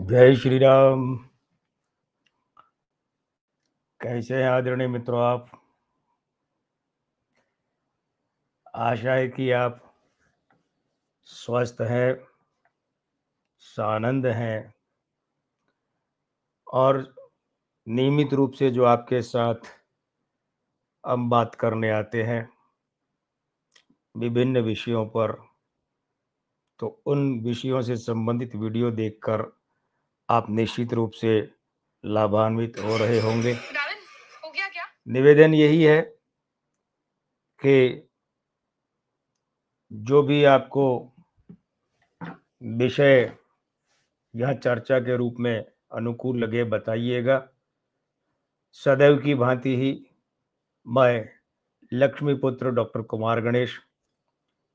जय श्री राम। कैसे हैं आदरणीय मित्रों आप? आशा है कि आप स्वस्थ हैं, सानंद हैं और नियमित रूप से जो आपके साथ हम बात करने आते हैं विभिन्न विषयों पर, तो उन विषयों से संबंधित वीडियो देखकर आप निश्चित रूप से लाभान्वित हो रहे होंगे। हो गया क्या? निवेदन यही है कि जो भी आपको विषय यह चर्चा के रूप में अनुकूल लगे बताइएगा। सदैव की भांति ही मैं लक्ष्मीपुत्र डॉक्टर कुमार गणेश,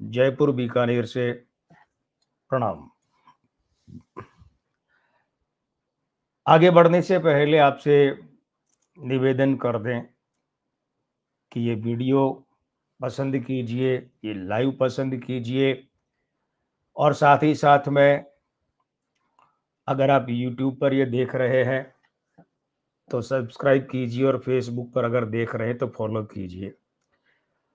जयपुर बीकानेर से प्रणाम। आगे बढ़ने से पहले आपसे निवेदन कर दें कि ये वीडियो पसंद कीजिए, ये लाइव पसंद कीजिए और साथ ही साथ में अगर आप YouTube पर ये देख रहे हैं तो सब्सक्राइब कीजिए और फेसबुक पर अगर देख रहे हैं तो फॉलो कीजिए।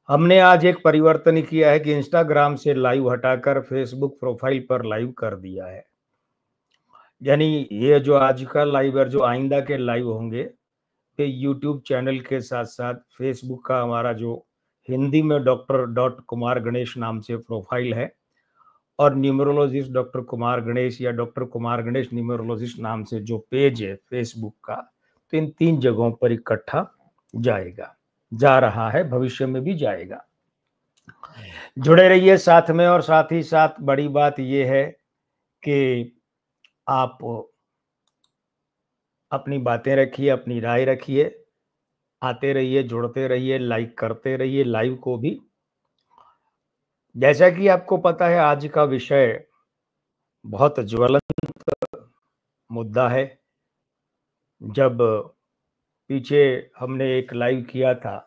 हमने आज एक परिवर्तन किया है कि इंस्टाग्राम से लाइव हटाकर फेसबुक प्रोफाइल पर लाइव कर दिया है। यानी ये जो आज का लाइव और जो आइंदा के लाइव होंगे ये यूट्यूब चैनल के साथ साथ फेसबुक का हमारा जो हिंदी में डॉक्टर डॉट कुमार गणेश नाम से प्रोफाइल है और न्यूमरोलॉजिस्ट डॉक्टर कुमार गणेश या डॉक्टर कुमार गणेश न्यूमरोलॉजिस्ट नाम से जो पेज है फेसबुक का, तो इन 3 जगहों पर इकट्ठा जाएगा, जा रहा है, भविष्य में भी जाएगा। जुड़े रहिए साथ में। और साथ ही साथ बड़ी बात यह है कि आप अपनी बातें रखिए, अपनी राय रखिए, आते रहिए, जुड़ते रहिए, लाइक करते रहिए लाइव को भी। जैसा कि आपको पता है आज का विषय बहुत ज्वलंत मुद्दा है। जब पीछे हमने एक लाइव किया था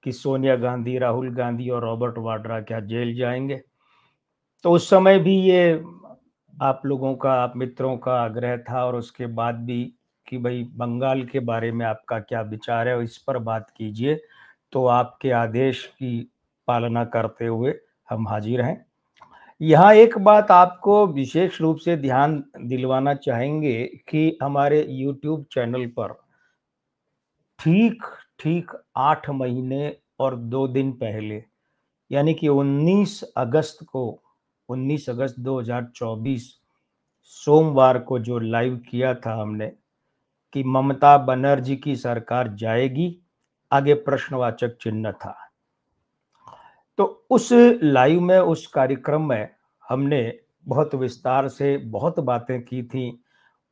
कि सोनिया गांधी, राहुल गांधी और रॉबर्ट वाड्रा क्या जेल जाएंगे, तो उस समय भी ये आप लोगों का, आप मित्रों का आग्रह था और उसके बाद भी कि भाई बंगाल के बारे में आपका क्या विचार है और इस पर बात कीजिए। तो आपके आदेश की पालना करते हुए हम हाजिर हैं। यहाँ एक बात आपको विशेष रूप से ध्यान दिलवाना चाहेंगे कि हमारे YouTube चैनल पर ठीक ठीक 8 महीने और 2 दिन पहले यानी कि 19 अगस्त को 19 अगस्त 2024 सोमवार को जो लाइव किया था हमने कि ममता बनर्जी की सरकार जाएगी, आगे प्रश्नवाचक चिन्ह था। तो उस लाइव में, उस कार्यक्रम में हमने बहुत विस्तार से बहुत बातें की थी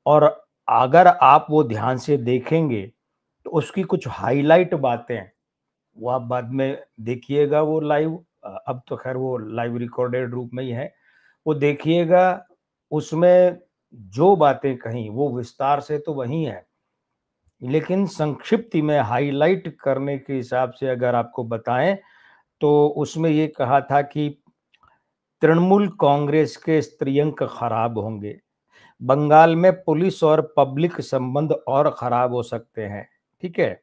और अगर आप वो ध्यान से देखेंगे तो उसकी कुछ हाईलाइट बातें वो आप बाद में देखिएगा। वो लाइव अब तो खैर वो लाइव रिकॉर्डेड रूप में ही है, वो देखिएगा। उसमें जो बातें कहीं वो विस्तार से तो वही है, लेकिन संक्षिप्त में हाईलाइट करने के हिसाब से अगर आपको बताएं तो उसमें ये कहा था कि तृणमूल कांग्रेस के स्त्रियंक खराब होंगे, बंगाल में पुलिस और पब्लिक संबंध और खराब हो सकते हैं, ठीक है,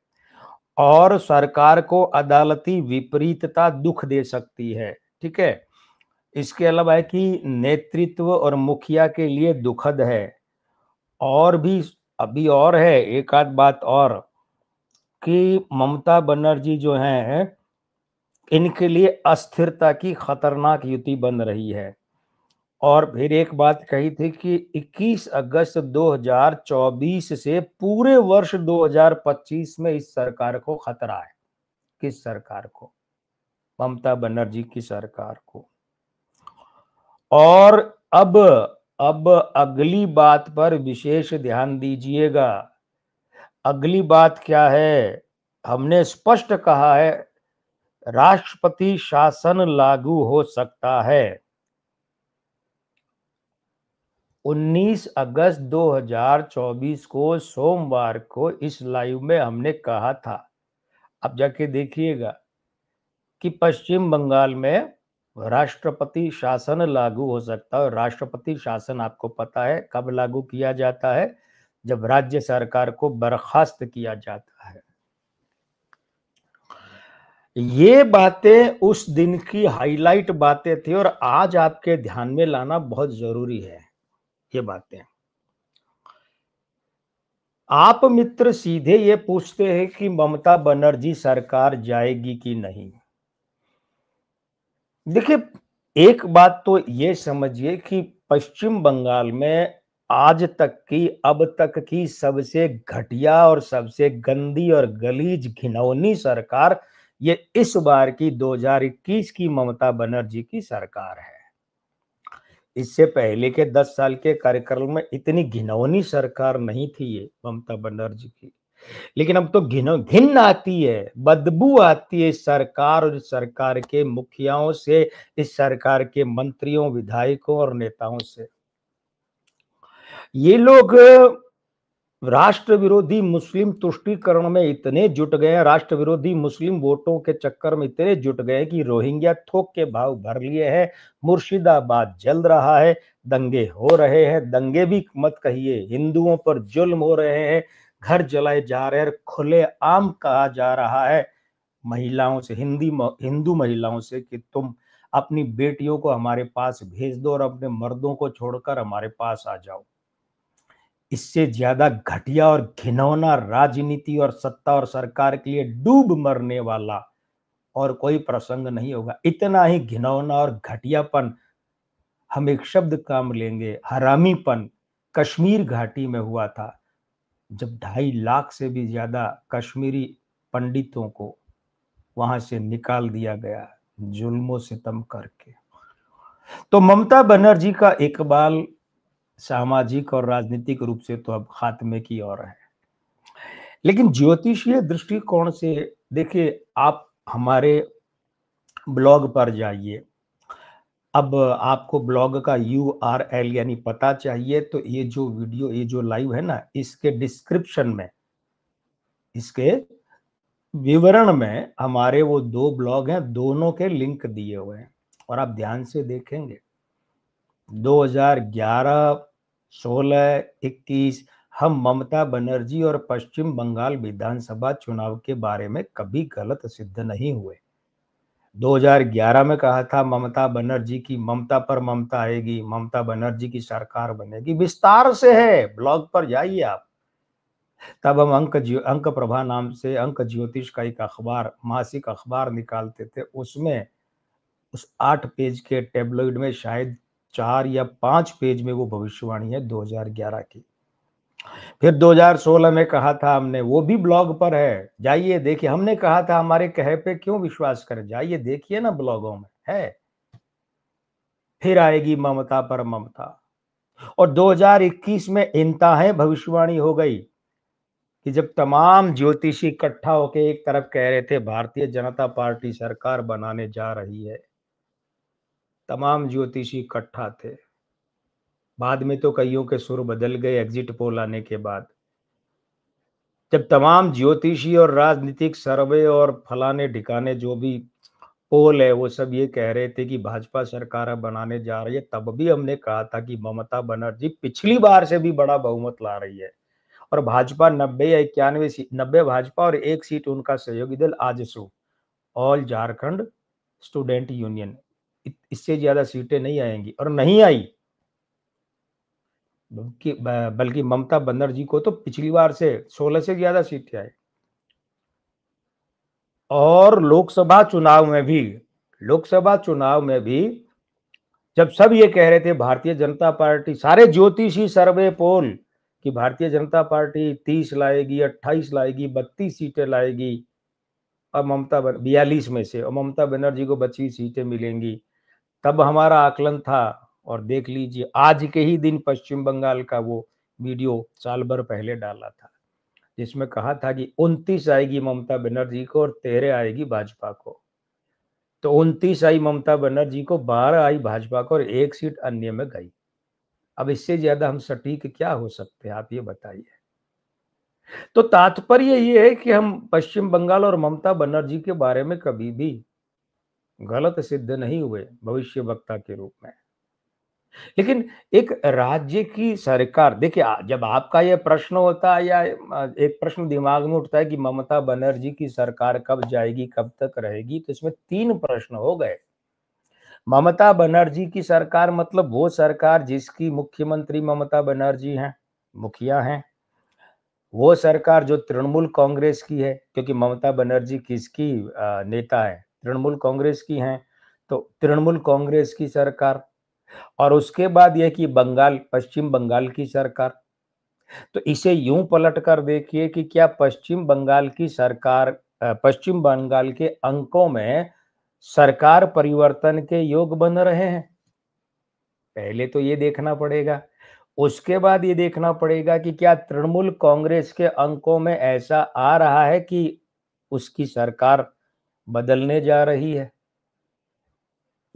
और सरकार को अदालती विपरीतता दुख दे सकती है, ठीक है। इसके अलावा है कि नेतृत्व और मुखिया के लिए दुखद है। और भी अभी और है एक आध बात और कि ममता बनर्जी जो हैं इनके लिए अस्थिरता की खतरनाक युति बन रही है। और फिर एक बात कही थी कि 21 अगस्त 2024 से पूरे वर्ष 2025 में इस सरकार को खतरा है। किस सरकार को? ममता बनर्जी की सरकार को। और अब अगली बात पर विशेष ध्यान दीजिएगा। अगली बात क्या है? हमने स्पष्ट कहा है राष्ट्रपति शासन लागू हो सकता है। 19 अगस्त 2024 को सोमवार को इस लाइव में हमने कहा था, अब जाके देखिएगा कि पश्चिम बंगाल में राष्ट्रपति शासन लागू हो सकता है और राष्ट्रपति शासन आपको पता है कब लागू किया जाता है? जब राज्य सरकार को बर्खास्त किया जाता है। ये बातें उस दिन की हाइलाइट बातें थी और आज आपके ध्यान में लाना बहुत जरूरी है ये बातें। आप मित्र सीधे ये पूछते हैं कि ममता बनर्जी सरकार जाएगी कि नहीं। देखिए, एक बात तो ये समझिए कि पश्चिम बंगाल में आज तक की, अब तक की सबसे घटिया और सबसे गंदी और गलीज घिनौनी सरकार ये इस बार की 2021 की ममता बनर्जी की सरकार है। इससे पहले के 10 साल के कार्यकाल में इतनी घिनौनी सरकार नहीं थी ये ममता बनर्जी की। लेकिन अब तो घिन आती है, बदबू आती है इस सरकार और इस सरकार के मुखियाओं से, इस सरकार के मंत्रियों, विधायकों और नेताओं से। ये लोग राष्ट्र विरोधी मुस्लिम तुष्टीकरण में इतने जुट गए हैं, राष्ट्र विरोधी मुस्लिम वोटों के चक्कर में इतने जुट गए कि रोहिंग्या थोक के भाव भर लिए हैं, मुर्शिदाबाद जल रहा है, दंगे हो रहे हैं, दंगे भी मत कहिए, हिंदुओं पर जुल्म हो रहे हैं, घर जलाए जा रहे हैं, खुले आम कहा जा रहा है महिलाओं से, हिंदू महिलाओं से कि तुम अपनी बेटियों को हमारे पास भेज दो और अपने मर्दों को छोड़कर हमारे पास आ जाओ। इससे ज्यादा घटिया और घिनौना राजनीति और सत्ता और सरकार के लिए डूब मरने वाला और कोई प्रसंग नहीं होगा। इतना ही घिनौना और घटियापन, हम एक शब्द काम लेंगे, हरामीपन, कश्मीर घाटी में हुआ था, जब 2.5 लाख से भी ज्यादा कश्मीरी पंडितों को वहां से निकाल दिया गया जुल्मों सितम करके। तो ममता बनर्जी का इकबाल सामाजिक और राजनीतिक रूप से तो अब खात्मे की ओर है। लेकिन ज्योतिषीय दृष्टिकोण से देखिए, आप हमारे ब्लॉग पर जाइए। अब आपको ब्लॉग का URL यानी पता चाहिए तो ये जो वीडियो, ये जो लाइव है ना, इसके डिस्क्रिप्शन में, इसके विवरण में हमारे वो 2 ब्लॉग हैं, दोनों के लिंक दिए हुए हैं और आप ध्यान से देखेंगे 2011, 16, 21 हम ममता बनर्जी और पश्चिम बंगाल विधानसभा चुनाव के बारे में कभी गलत सिद्ध नहीं हुए। 2011 में कहा था ममता बनर्जी की, ममता पर ममता आएगी, ममता बनर्जी की सरकार बनेगी, विस्तार से है, ब्लॉग पर जाइए आप। तब हम अंक प्रभा नाम से अंक ज्योतिष का एक अखबार, मासिक अखबार निकालते थे। उसमें उस 8 पेज के टेबलॉइड में शायद 4 या 5 पेज में वो भविष्यवाणी है 2011 की। फिर 2016 में कहा था हमने, वो भी ब्लॉग पर है, जाइए देखिए। हमने कहा था हमारे कहे पे क्यों विश्वास करें, जाइए देखिए ना, ब्लॉगों में है। फिर आएगी ममता पर ममता। और 2021 में इंतहाई भविष्यवाणी हो गई कि जब तमाम ज्योतिषी इकट्ठा होकर एक तरफ कह रहे थे भारतीय जनता पार्टी सरकार बनाने जा रही है, तमाम ज्योतिषी इकट्ठा थे। बाद में तो कईयों के सुर बदल गए एग्जिट पोल आने के बाद, जब तमाम ज्योतिषी और राजनीतिक सर्वे और फलाने ढिकाने जो भी पोल है वो सब ये कह रहे थे कि भाजपा सरकार बनाने जा रही है। तब भी हमने कहा था कि ममता बनर्जी पिछली बार से भी बड़ा बहुमत ला रही है और भाजपा 90 या 91 सीट, 90 भाजपा और 1 सीट उनका सहयोगी दल AJSU, all Jharkhand student union, इससे ज्यादा सीटें नहीं आएंगी और नहीं आई। बल्कि ममता बनर्जी को तो पिछली बार से 16 से ज्यादा सीटें आई। और लोकसभा चुनाव में भी जब सब ये कह रहे थे भारतीय जनता पार्टी, सारे ज्योतिषी सर्वे पोल कि भारतीय जनता पार्टी 30 लाएगी, 28 लाएगी, 32 सीटें लाएगी और 42 में से, और ममता बनर्जी को 25 सीटें मिलेंगी, तब हमारा आकलन था। और देख लीजिए आज के ही दिन पश्चिम बंगाल का वो वीडियो साल भर पहले डाला था जिसमें कहा था कि 29 आएगी ममता बनर्जी को और 13 आएगी भाजपा को। तो 29 आई ममता बनर्जी को, 12 आई भाजपा को और 1 सीट अन्य में गई। अब इससे ज्यादा हम सटीक क्या हो सकते हैं, आप ये बताइए। तो तात्पर्य ये है कि हम पश्चिम बंगाल और ममता बनर्जी के बारे में कभी भी गलत सिद्ध नहीं हुए भविष्य वक्ता के रूप में। लेकिन एक राज्य की सरकार देखिए जब आपका ये प्रश्न होता है या एक प्रश्न दिमाग में उठता है कि ममता बनर्जी की सरकार कब जाएगी, कब तक रहेगी, तो इसमें 3 प्रश्न हो गए। ममता बनर्जी की सरकार मतलब वो सरकार जिसकी मुख्यमंत्री ममता बनर्जी हैं, मुखिया हैं। वो सरकार जो तृणमूल कांग्रेस की है, क्योंकि ममता बनर्जी किसकी नेता है? तृणमूल कांग्रेस की हैं, तो तृणमूल कांग्रेस की सरकार। और उसके बाद ये कि पश्चिम बंगाल की सरकार। तो इसे यूं पलट कर देखिए कि क्या पश्चिम बंगाल की सरकार पश्चिम बंगाल के अंकों में सरकार परिवर्तन के योग बन रहे हैं? पहले तो ये देखना पड़ेगा। उसके बाद ये देखना पड़ेगा कि क्या तृणमूल कांग्रेस के अंकों में ऐसा आ रहा है कि उसकी सरकार बदलने जा रही है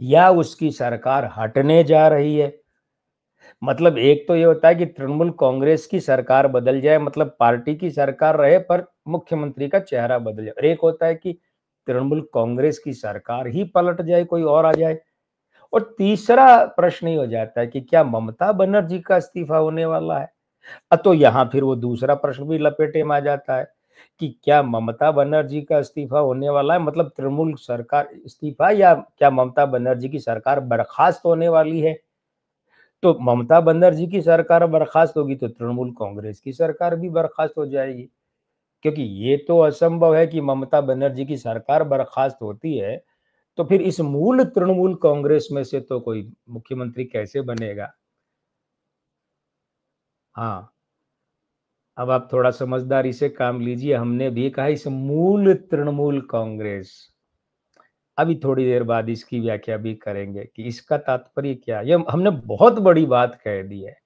या उसकी सरकार हटने जा रही है। मतलब एक तो ये होता है कि तृणमूल कांग्रेस की सरकार बदल जाए, मतलब पार्टी की सरकार रहे पर मुख्यमंत्री का चेहरा बदल जाए, और एक होता है कि तृणमूल कांग्रेस की सरकार ही पलट जाए, कोई और आ जाए। और तीसरा प्रश्न ये हो जाता है कि क्या ममता बनर्जी का इस्तीफा होने वाला है? तो यहाँ फिर वो दूसरा प्रश्न भी लपेटे में आ जाता है कि क्या ममता बनर्जी का इस्तीफा होने वाला है, मतलब तृणमूल सरकार इस्तीफा, या क्या ममता बनर्जी की सरकार बर्खास्त होने वाली है? तो ममता बनर्जी की सरकार बर्खास्त होगी तो तृणमूल कांग्रेस की सरकार भी बर्खास्त हो जाएगी, क्योंकि ये तो असंभव है कि ममता बनर्जी की सरकार बर्खास्त होती है तो फिर इस मूल तृणमूल कांग्रेस में से तो कोई मुख्यमंत्री कैसे बनेगा? हाँ, अब आप थोड़ा समझदारी से काम लीजिए। हमने भी कहा इस मूल तृणमूल कांग्रेस, अभी थोड़ी देर बाद इसकी व्याख्या भी करेंगे कि इसका तात्पर्य क्या है। ये हमने बहुत बड़ी बात कह दी है।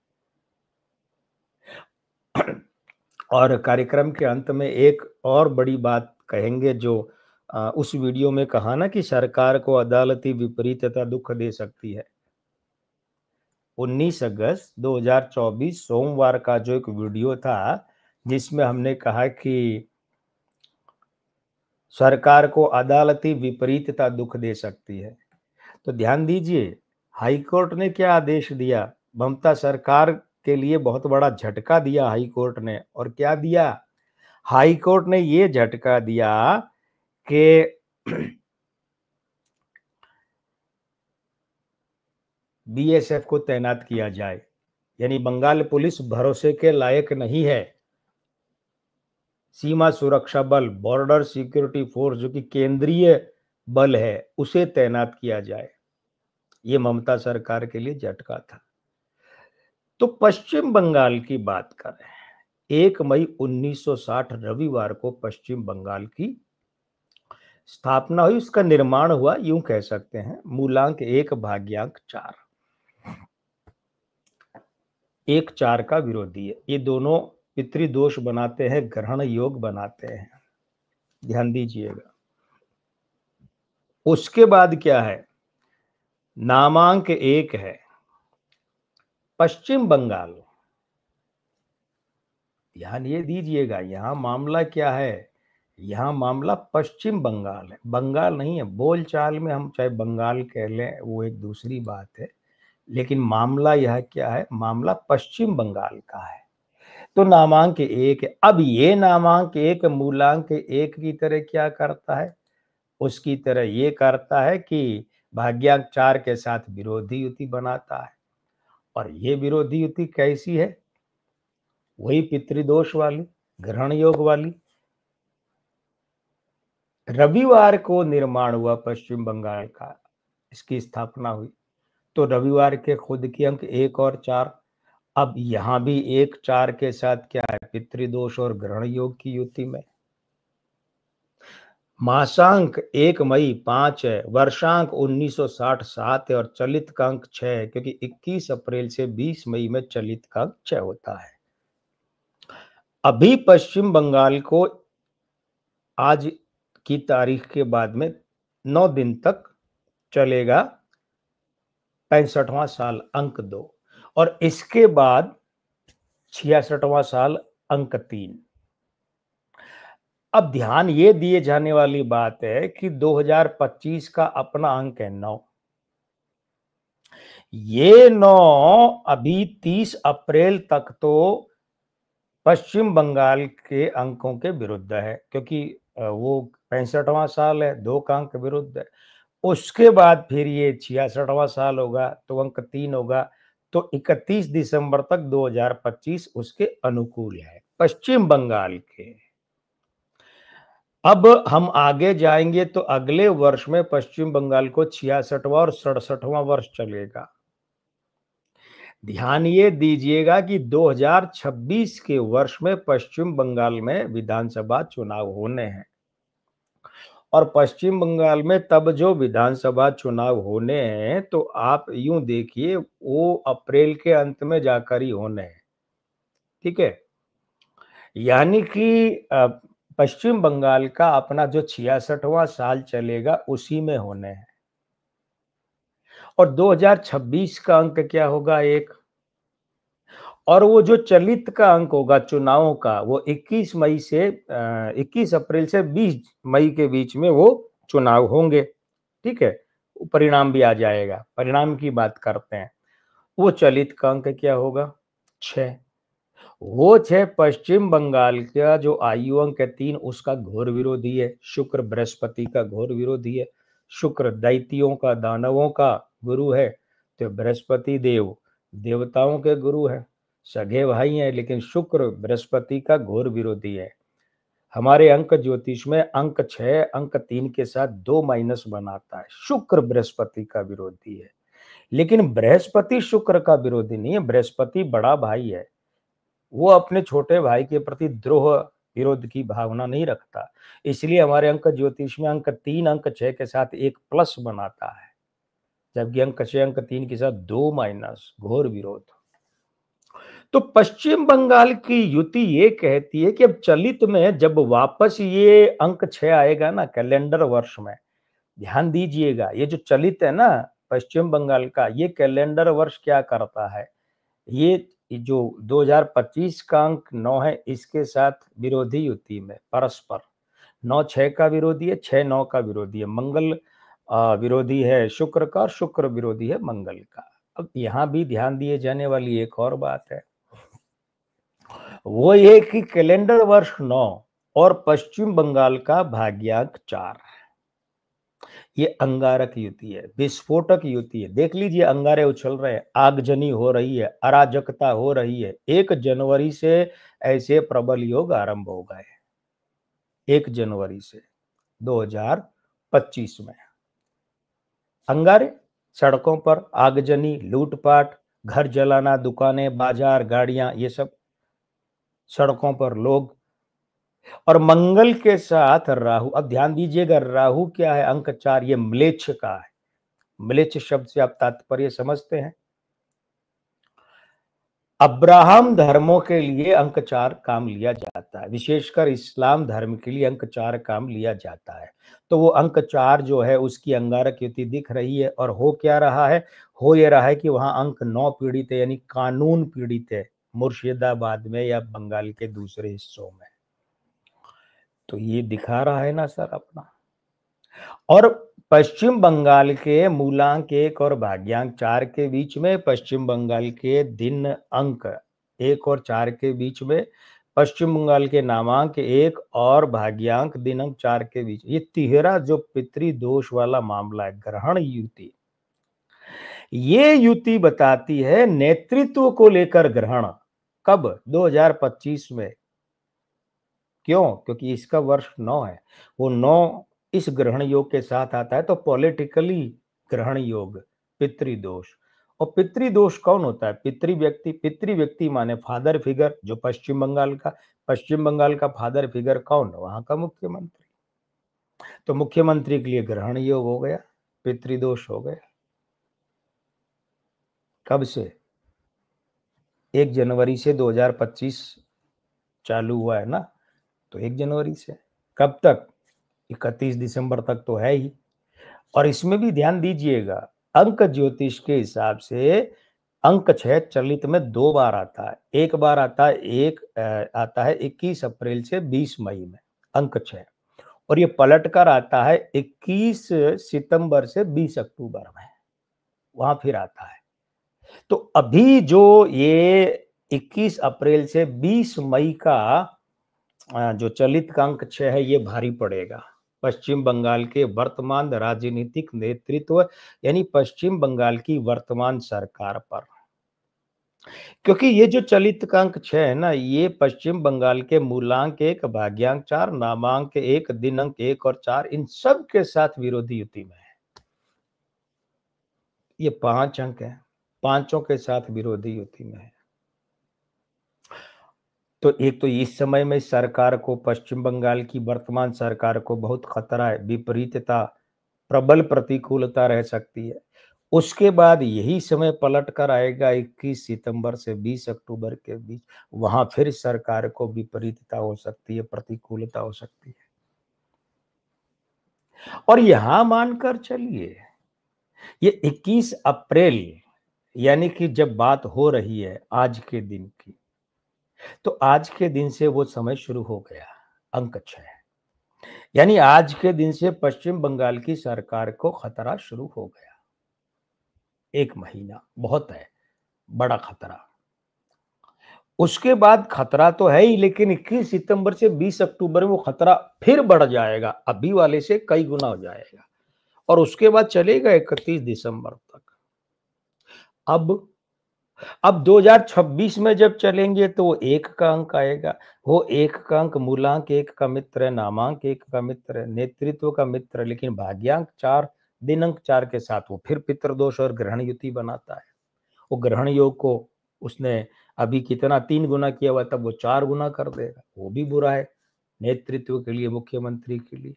और कार्यक्रम के अंत में एक और बड़ी बात कहेंगे जो उस वीडियो में कहा ना कि सरकार को अदालती विपरीतता दुख दे सकती है। 19 अगस्त 2024 सोमवार का जो एक वीडियो था जिसमें हमने कहा कि सरकार को अदालती विपरीतता दुख दे सकती है, तो ध्यान दीजिए हाईकोर्ट ने क्या आदेश दिया। ममता सरकार के लिए बहुत बड़ा झटका दिया हाईकोर्ट ने, और क्या दिया? हाईकोर्ट ने ये झटका दिया कि बीएसएफ को तैनात किया जाए, यानी बंगाल पुलिस भरोसे के लायक नहीं है। सीमा सुरक्षा बल, बॉर्डर सिक्योरिटी फोर्स जो कि केंद्रीय बल है, उसे तैनात किया जाए। ये ममता सरकार के लिए झटका था। तो पश्चिम बंगाल की बात करें, 1 मई 1960 रविवार को पश्चिम बंगाल की स्थापना हुई, उसका निर्माण हुआ, यूं कह सकते हैं मूलांक 1 भाग्यांक 4। 1 4 का विरोधी है। ये दोनों पितृदोष बनाते हैं, ग्रहण योग बनाते हैं। ध्यान दीजिएगा। उसके बाद क्या है? नामांक 1 है पश्चिम बंगाल। ध्यान ये दीजिएगा, यहां मामला क्या है? यहां मामला पश्चिम बंगाल है, बंगाल नहीं है। बोलचाल में हम चाहे बंगाल कह लें, वो एक दूसरी बात है, लेकिन मामला यह क्या है? मामला पश्चिम बंगाल का है। तो नामांक 1 है। अब ये नामांक 1 मूलांक 1 की तरह क्या करता है? उसकी तरह ये करता है कि भाग्यांक 4 के साथ विरोधी युति बनाता है। और ये विरोधी युति कैसी है? वही पितृदोष वाली, ग्रहण योग वाली। रविवार को निर्माण हुआ पश्चिम बंगाल का, इसकी स्थापना हुई। तो रविवार के खुद के अंक 1 और 4। अब यहां भी 1 4 के साथ क्या है? पितृदोष और ग्रहण योग की युति में। मासांक 1 मई 5 है, वर्षांक 1960 7 है, और चलित का अंक 6 है, क्योंकि 21 अप्रैल से 20 मई में चलित का अंक 6 होता है। अभी पश्चिम बंगाल को आज की तारीख के बाद में 9 दिन तक चलेगा 65वां साल अंक 2, और इसके बाद 66वां साल अंक 3। अब ध्यान ये दिए जाने वाली बात है कि 2025 का अपना अंक है 9। ये 9 अभी 30 अप्रैल तक तो पश्चिम बंगाल के अंकों के विरुद्ध है, क्योंकि वो 65वां साल है, 2 का अंक विरुद्ध है। उसके बाद फिर ये 66वां साल होगा, तो अंक 3 होगा, तो 31 दिसंबर तक 2025 उसके अनुकूल है, पश्चिम बंगाल के। अब हम आगे जाएँगे तो अगले वर्ष में पश्चिम बंगाल को 66वां और 67वां वर्ष चलेगा। ध्यान ये दीजिएगा कि 2026 के वर्ष में पश्चिम बंगाल में विधानसभा चुनाव होने हैं और पश्चिम बंगाल में तब जो विधानसभा चुनाव होने हैं, तो आप यूँ देखिए वो अप्रैल के अंत में जाकर ही होने हैं, ठीक है? यानी कि पश्चिम बंगाल का अपना जो 66वां साल चलेगा उसी में होने हैं और 2026 का अंक क्या होगा एक, और वो जो चलित का अंक होगा चुनावों का वो 21 मई से 21 अप्रैल से 20 मई के बीच में वो चुनाव होंगे, ठीक है? परिणाम भी आ जाएगा, परिणाम की बात करते हैं। वो चलित का अंक क्या होगा? 6। वो 6 पश्चिम बंगाल का जो आयु अंक है 3 उसका घोर विरोधी है, शुक्र बृहस्पति का घोर विरोधी है। शुक्र दैत्यों का, दानवों का गुरु है, तो बृहस्पति देव देवताओं के गुरु है, सगे भाई हैं, लेकिन शुक्र बृहस्पति का घोर विरोधी है। हमारे अंक ज्योतिष में अंक 6 अंक 3 के साथ 2 माइनस बनाता है, शुक्र बृहस्पति का विरोधी है। लेकिन बृहस्पति शुक्र का विरोधी नहीं है, बृहस्पति बड़ा भाई है, वो अपने छोटे भाई के प्रति द्रोह विरोध की भावना नहीं रखता। इसलिए हमारे अंक ज्योतिष में अंक 3 अंक 6 के साथ एक प्लस बनाता है, जबकि अंक 6 अंक 3 के साथ 2 माइनस, घोर विरोध। तो पश्चिम बंगाल की युति ये कहती है कि अब चलित में जब वापस ये अंक 6 आएगा ना कैलेंडर वर्ष में, ध्यान दीजिएगा, ये जो चलित है ना पश्चिम बंगाल का, ये कैलेंडर वर्ष क्या करता है, ये जो 2025 का अंक 9 है इसके साथ विरोधी युति में परस्पर 9 6 का विरोधी है, 6 9 का विरोधी है, मंगल विरोधी है शुक्र का और शुक्र विरोधी है मंगल का। अब यहाँ भी ध्यान दिए जाने वाली एक और बात है, वो ये कि कैलेंडर वर्ष 9 और पश्चिम बंगाल का भाग्यांक 4, ये अंगारक युति है, विस्फोटक युति है। देख लीजिए अंगारे उछल रहे हैं, आगजनी हो रही है, अराजकता हो रही है। 1 जनवरी से ऐसे प्रबल योग आरंभ हो गए, 1 जनवरी से 2025 में अंगारे, सड़कों पर आगजनी, लूटपाट, घर जलाना, दुकानें, बाजार, गाड़ियां, ये सब सड़कों पर लोग। और मंगल के साथ राहु, अब ध्यान दीजिएगा राहु क्या है, अंक 4, ये म्लेच्छ का है। म्लेच्छ शब्द से आप तात्पर्य समझते हैं, अब्राहम धर्मों के लिए अंक 4 काम लिया जाता है, विशेषकर इस्लाम धर्म के लिए अंक 4 काम लिया जाता है। तो वो अंक 4 जो है उसकी अंगारक युति दिख रही है और हो क्या रहा है, हो ये रहा है कि वहां अंक 9 पीड़ित है, यानी कानून पीड़ित है मुर्शिदाबाद में या बंगाल के दूसरे हिस्सों में। तो ये दिखा रहा है ना सर अपना। और पश्चिम बंगाल के मूलांक 1 और भाग्यांक 4 के बीच में, पश्चिम बंगाल के दिन अंक 1 और 4 के बीच में, पश्चिम बंगाल के नामांक 1 और भाग्यांक दिनांक 4 के बीच, ये तिहरा जो पितृदोष वाला मामला है, ग्रहण युति, ये युति बताती है नेतृत्व को लेकर ग्रहण। कब? 2025 में। क्यों? क्योंकि इसका वर्ष 9 है, वो 9 इस ग्रहण योग के साथ आता है, तो पॉलिटिकली ग्रहण योग, पितृदोष। और पितृदोष कौन होता है? पितृ व्यक्ति माने फादर फिगर, जो पश्चिम बंगाल का फादर फिगर कौन? वहां का मुख्यमंत्री। तो मुख्यमंत्री के लिए ग्रहण योग हो गया, पितृदोष हो गया। कब से? 1 जनवरी से 2025 चालू हुआ है ना, तो 1 जनवरी से कब तक? 31 दिसंबर तक तो है ही। और इसमें भी ध्यान दीजिएगा, अंक ज्योतिष के हिसाब से अंक 6 चलित में 2 बार आता है। एक बार आता है 21 अप्रैल से 20 मई में, अंक 6, और ये पलट कर आता है 21 सितंबर से 20 अक्टूबर में, वहां फिर आता है। तो अभी जो ये 21 अप्रैल से 20 मई का जो चलित का अंक 6 है, ये भारी पड़ेगा पश्चिम बंगाल के वर्तमान राजनीतिक नेतृत्व यानी पश्चिम बंगाल की वर्तमान सरकार पर, क्योंकि ये जो चलित का अंक 6 है ना, ये पश्चिम बंगाल के मूलांक 1, भाग्यांक 4, नामांक 1, दिनांक 1 और 4 इन सब के साथ विरोधी युति में है। ये 5 अंक है, पांचों के साथ विरोधी युति में है। तो एक तो इस समय में सरकार को, पश्चिम बंगाल की वर्तमान सरकार को बहुत खतरा है, विपरीतता, प्रबल प्रतिकूलता रह सकती है। उसके बाद यही समय पलट कर आएगा 21 सितंबर से 20 अक्टूबर के बीच, वहां फिर सरकार को विपरीतता हो सकती है, प्रतिकूलता हो सकती है। और यहां मानकर चलिए, ये 21 अप्रैल यानी कि जब बात हो रही है आज के दिन की, तो आज के दिन से वो समय शुरू हो गया अंक 6, यानी आज के दिन से पश्चिम बंगाल की सरकार को खतरा शुरू हो गया। 1 महीना बहुत है, बड़ा खतरा। उसके बाद खतरा तो है ही, लेकिन 21 सितंबर से 20 अक्टूबर में वो खतरा फिर बढ़ जाएगा, अभी वाले से कई गुना हो जाएगा, और उसके बाद चलेगा 31 दिसंबर तक। अब 2026 में जब चलेंगे तो वो 1 का अंक आएगा। वो 1 का अंक मूलांक 1 का मित्र है, नामांक 1 का मित्र है, नेतृत्व का मित्र है, लेकिन भाग्यांक 4, दिनांक 4 के साथ वो फिर पितृदोष और ग्रहण युति बनाता है। वो ग्रहण योग को उसने अभी कितना 3 गुना किया हुआ, तब वो 4 गुना कर देगा, वो भी बुरा है नेतृत्व के लिए, मुख्यमंत्री के लिए।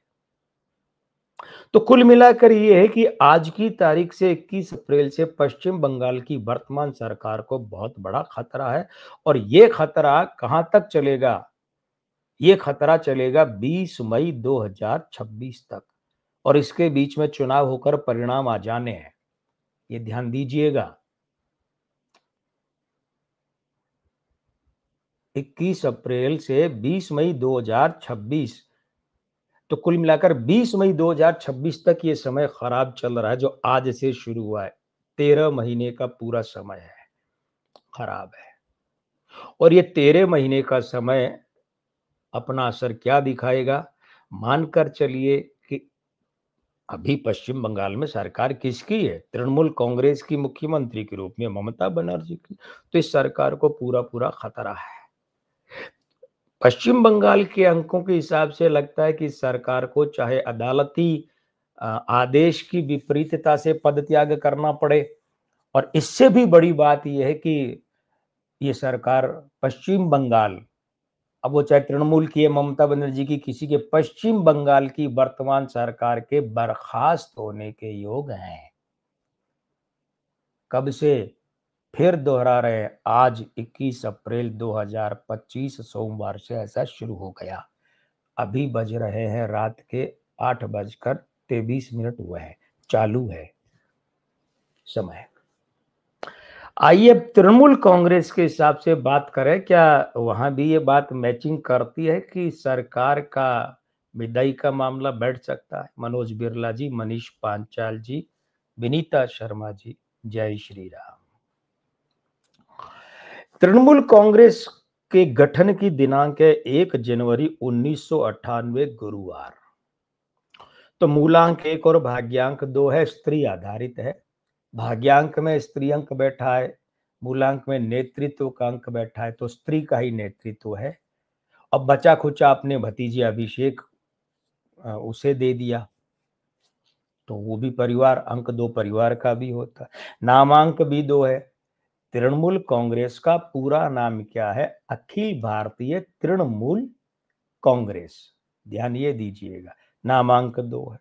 तो कुल मिलाकर ये है कि आज की तारीख से 21 अप्रैल से पश्चिम बंगाल की वर्तमान सरकार को बहुत बड़ा खतरा है, और ये खतरा कहां तक चलेगा? ये खतरा चलेगा 20 मई 2026 तक, और इसके बीच में चुनाव होकर परिणाम आ जाने हैं, ये ध्यान दीजिएगा। 21 अप्रैल से 20 मई 2026, तो कुल मिलाकर 20 मई 2026 तक ये समय खराब चल रहा है, जो आज से शुरू हुआ है। 13 महीने का पूरा समय है, खराब है। और ये 13 महीने का समय अपना असर क्या दिखाएगा? मानकर चलिए कि अभी पश्चिम बंगाल में सरकार किसकी है? तृणमूल कांग्रेस की मुख्यमंत्री के रूप में ममता बनर्जी की। तो इस सरकार को पूरा पूरा खतरा है। पश्चिम बंगाल के अंकों के हिसाब से लगता है कि सरकार को चाहे अदालती आदेश की विपरीतता से पदत्याग करना पड़े, और इससे भी बड़ी बात यह है कि ये सरकार पश्चिम बंगाल, अब वो चाहे तृणमूल की है, ममता बनर्जी की, किसी के, पश्चिम बंगाल की वर्तमान सरकार के बर्खास्त होने के योग हैं। कब से? फिर दोहरा रहे, आज 21 अप्रैल 2025 सोमवार से ऐसा शुरू हो गया। अभी बज रहे हैं रात के 8:23 हुए हैं, चालू है समय। आइए अब तृणमूल कांग्रेस के हिसाब से बात करें, क्या वहां भी ये बात मैचिंग करती है कि सरकार का विदाई का मामला बैठ सकता है? मनोज बिरला जी, मनीष पांचाल जी, विनीता शर्मा जी, जय श्री राम। तृणमूल कांग्रेस के गठन की दिनांक है 1 जनवरी 1998 गुरुवार। तो मूलांक 1 और भाग्यांक 2 है, स्त्री आधारित है। भाग्यांक में स्त्री अंक बैठा है, मूलांक में नेतृत्व का अंक बैठा है, तो स्त्री का ही नेतृत्व है। अब बचा खुचा अपने भतीजे अभिषेक उसे दे दिया, तो वो भी परिवार, अंक 2 परिवार का भी होता है। नामांक भी 2 है। तृणमूल कांग्रेस का पूरा नाम क्या है? अखिल भारतीय तृणमूल कांग्रेस, ध्यान ये दीजिएगा। नामांक 2 है।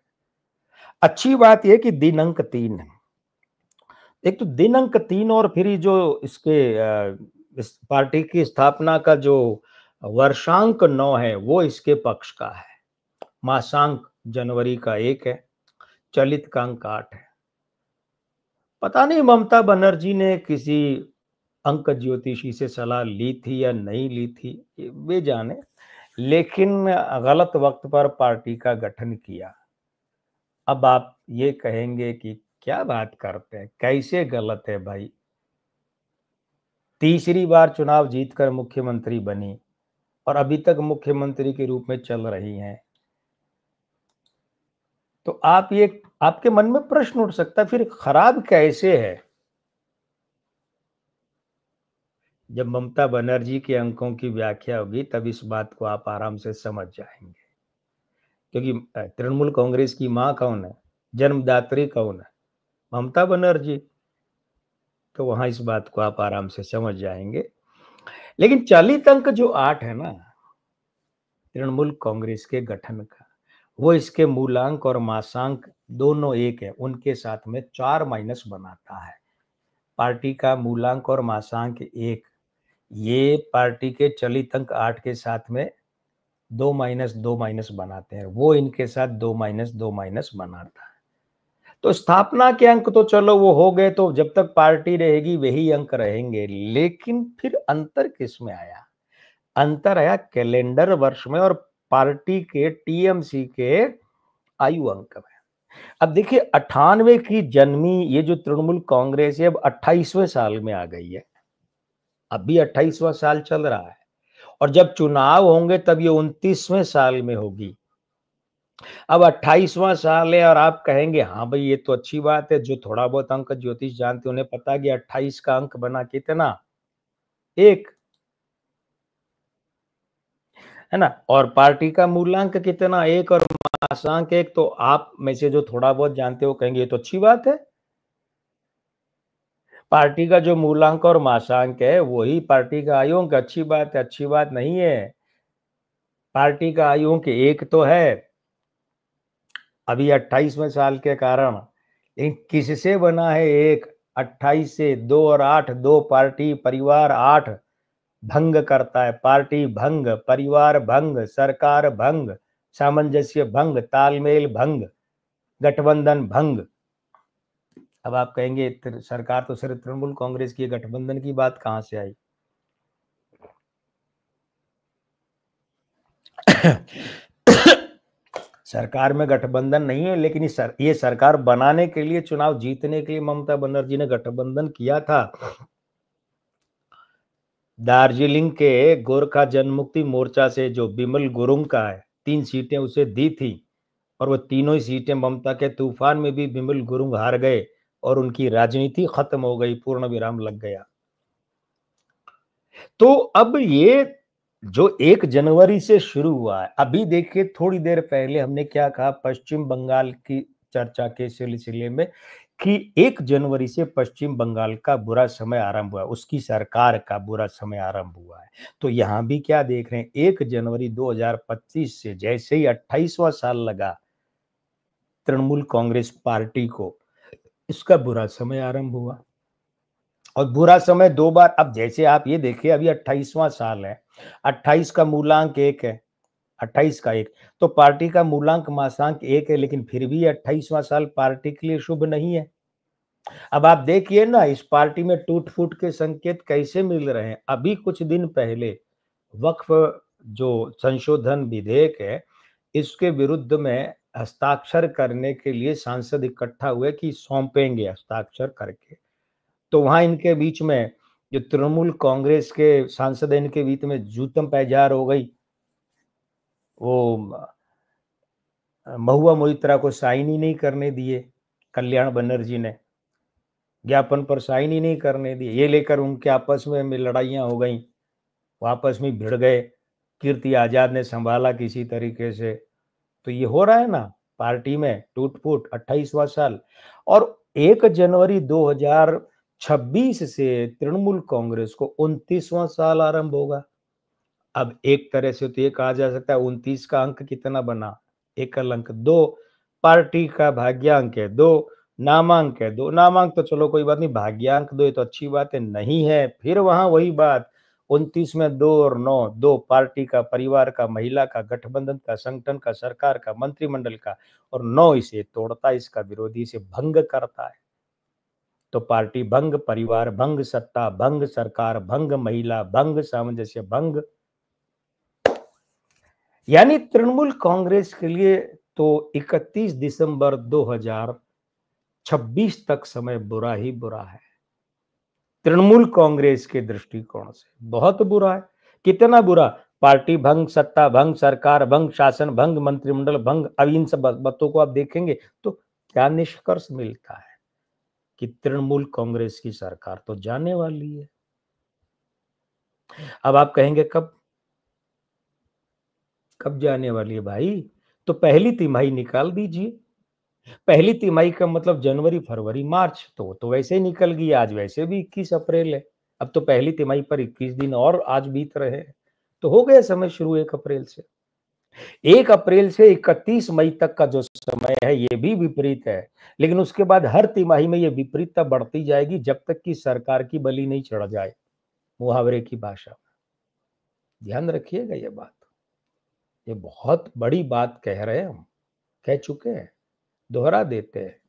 अच्छी बात यह कि दिनांक 3 है। एक तो दिनांक 3, और फिर जो इसके इस पार्टी की स्थापना का जो वर्षांक 9 है, वो इसके पक्ष का है। मासांक जनवरी का 1 है, चलित का अंक 8 है। पता नहीं ममता बनर्जी ने किसी अंक ज्योतिषी से सलाह ली थी या नहीं ली थी, वे जाने, लेकिन गलत वक्त पर पार्टी का गठन किया। अब आप ये कहेंगे कि क्या बात करते हैं, कैसे गलत है भाई? तीसरी बार चुनाव जीतकर मुख्यमंत्री बनी और अभी तक मुख्यमंत्री के रूप में चल रही हैं। तो आप ये आपके मन में प्रश्न उठ सकता है, फिर खराब कैसे है? जब ममता बनर्जी के अंकों की व्याख्या होगी तब इस बात को आप आराम से समझ जाएंगे। क्योंकि तृणमूल कांग्रेस की मां कौन है, जन्मदात्री कौन है? ममता बनर्जी। तो वहां इस बात को आप आराम से समझ जाएंगे। लेकिन चलित अंक जो 8 है ना, तृणमूल कांग्रेस के गठन का, वो इसके मूलांक और मासांक दोनों एक है, उनके साथ में 4 माइनस बनाता है। पार्टी का मूलांक और मासांक एक, ये पार्टी के चलित अंक 8 के साथ में 2 माइनस बनाते हैं, वो इनके साथ 2 माइनस बनाता है। तो स्थापना के अंक तो चलो वो हो गए, तो जब तक पार्टी रहेगी वही अंक रहेंगे। लेकिन फिर अंतर किस में आया? अंतर आया कैलेंडर वर्ष में और पार्टी के टीएमसी के आयु अंक में। अब देखिए 98 की जन्मी ये जो तृणमूल कांग्रेस है अब 28वें साल में आ गई है। अभी 28वां साल चल रहा है और जब चुनाव होंगे तब ये 29वें साल में होगी। अब 28वां साल है और आप कहेंगे हाँ भाई ये तो अच्छी बात है, जो थोड़ा बहुत अंक ज्योतिष जानते उन्हें पता है कि 28 का अंक बना कितना, एक, है ना? और पार्टी का मूलांक कितना, एक, और मासांक एक। तो आप में से जो थोड़ा बहुत जानते हो कहेंगे ये तो अच्छी बात है। पार्टी का जो मूलांक और मासांक है वही पार्टी का आयु अंक, अच्छी बात है, अच्छी बात नहीं है। पार्टी का आयु अंक एक तो है अभी 28वें साल के कारण, लेकिन किससे बना है एक? 28 से, 2 और 8, 2 पार्टी परिवार, 8 भंग करता है, पार्टी भंग, परिवार भंग, सरकार भंग, सामंजस्य भंग, तालमेल भंग, गठबंधन भंग। अब आप कहेंगे सरकार तो सिर्फ तृणमूल कांग्रेस की, गठबंधन की बात कहां से आई? सरकार में गठबंधन नहीं है, लेकिन ये सरकार बनाने के लिए, चुनाव जीतने के लिए ममता बनर्जी ने गठबंधन किया था। दार्जिलिंग के गोरखा जनमुक्ति मोर्चा से जो बिमल गुरुंग का है, 3 सीटें उसे दी थी और वो तीनों ही सीटें ममता के तूफान में भी बिमल गुरुंग हार गए और उनकी राजनीति खत्म हो गई, पूर्ण विराम लग गया। तो अब ये जो 1 जनवरी से शुरू हुआ है, अभी देखिए थोड़ी देर पहले हमने क्या कहा पश्चिम बंगाल की चर्चा के सिलसिले में कि 1 जनवरी से पश्चिम बंगाल का बुरा समय आरंभ हुआ, उसकी सरकार का बुरा समय आरंभ हुआ है। तो यहाँ भी क्या देख रहे हैं, 1 जनवरी 2025 से जैसे ही 28वां साल लगा तृणमूल कांग्रेस पार्टी को, इसका बुरा समय आरंभ हुआ। और बुरा समय 2 बार। अब जैसे आप ये देखिए अभी 28वां साल है, 28 का मूलांक 1 है, 28 का 1, तो पार्टी का मूलांक मासांक 1 है, लेकिन फिर भी 28वां साल पार्टी के लिए शुभ नहीं है। अब आप देखिए ना इस पार्टी में टूट-फूट के संकेत कैसे मिल रहे हैं। अभी कुछ दिन पहले वक्फ जो संशोधन विधेयक है, इसके विरुद्ध में हस्ताक्षर करने के लिए सांसद इकट्ठा हुए कि सौंपेंगे हस्ताक्षर करके। तो वहां इनके बीच में जो तृणमूल कांग्रेस के सांसद हैं, इनके बीच में जूतम पैजार हो गई। वो महुआ मोइत्रा को साइन ही नहीं करने दिए, कल्याण बनर्जी ने ज्ञापन पर साइन ही नहीं करने दिए। ये लेकर उनके आपस में लड़ाइयाँ हो गई, वो आपस में भिड़ गए। कीर्ति आजाद ने संभाला किसी तरीके से। तो ये हो रहा है ना पार्टी में टूट-फूट, 28वां साल। और 1 जनवरी 2026 से तृणमूल कांग्रेस को 29वां साल आरंभ होगा। अब एक तरह से तो ये कहा जा सकता है 29 का अंक कितना बना? एकल अंक 2, पार्टी का भाग्यांक है 2, नामांक है 2। नामांक तो चलो कोई बात नहीं, भाग्यांक 2 ये तो अच्छी बात है, नहीं है फिर वहां वही बात, 29 में 2 और 9, 2 पार्टी का, परिवार का, महिला का, गठबंधन का, संगठन का, सरकार का, मंत्रिमंडल का, और 9 इसे तोड़ता है, इसका विरोधी इसे भंग करता है। तो पार्टी भंग, परिवार भंग, सत्ता भंग, सरकार भंग, महिला भंग, सामंजस्य भंग। यानी तृणमूल कांग्रेस के लिए तो 31 दिसंबर 2026 तक समय बुरा ही बुरा है। तृणमूल कांग्रेस के दृष्टिकोण से बहुत बुरा है। कितना बुरा? पार्टी भंग, सत्ता भंग, सरकार भंग, शासन भंग, मंत्रिमंडल भंग। अब इन सब बातों को आप देखेंगे तो क्या निष्कर्ष मिलता है कि तृणमूल कांग्रेस की सरकार तो जाने वाली है। अब आप कहेंगे कब? कब जाने वाली है भाई? तो पहली तिमाही निकाल दीजिए। पहली तिमाही का मतलब जनवरी, फरवरी, मार्च, तो वैसे ही निकल गई। आज वैसे भी 21 अप्रैल है। अब तो पहली तिमाही पर 21 दिन और आज बीत रहे हैं, तो हो गया समय शुरू 1 अप्रैल से। 1 अप्रैल से 31 मई तक का जो समय है ये भी विपरीत है, लेकिन उसके बाद हर तिमाही में ये विपरीतता बढ़ती जाएगी जब तक कि सरकार की बलि नहीं चढ़ जाए, मुहावरे की भाषा में। ध्यान रखिएगा ये बात। ये बहुत बड़ी बात कह रहे हैं हम, कह चुके हैं, दोहरा देते हैं।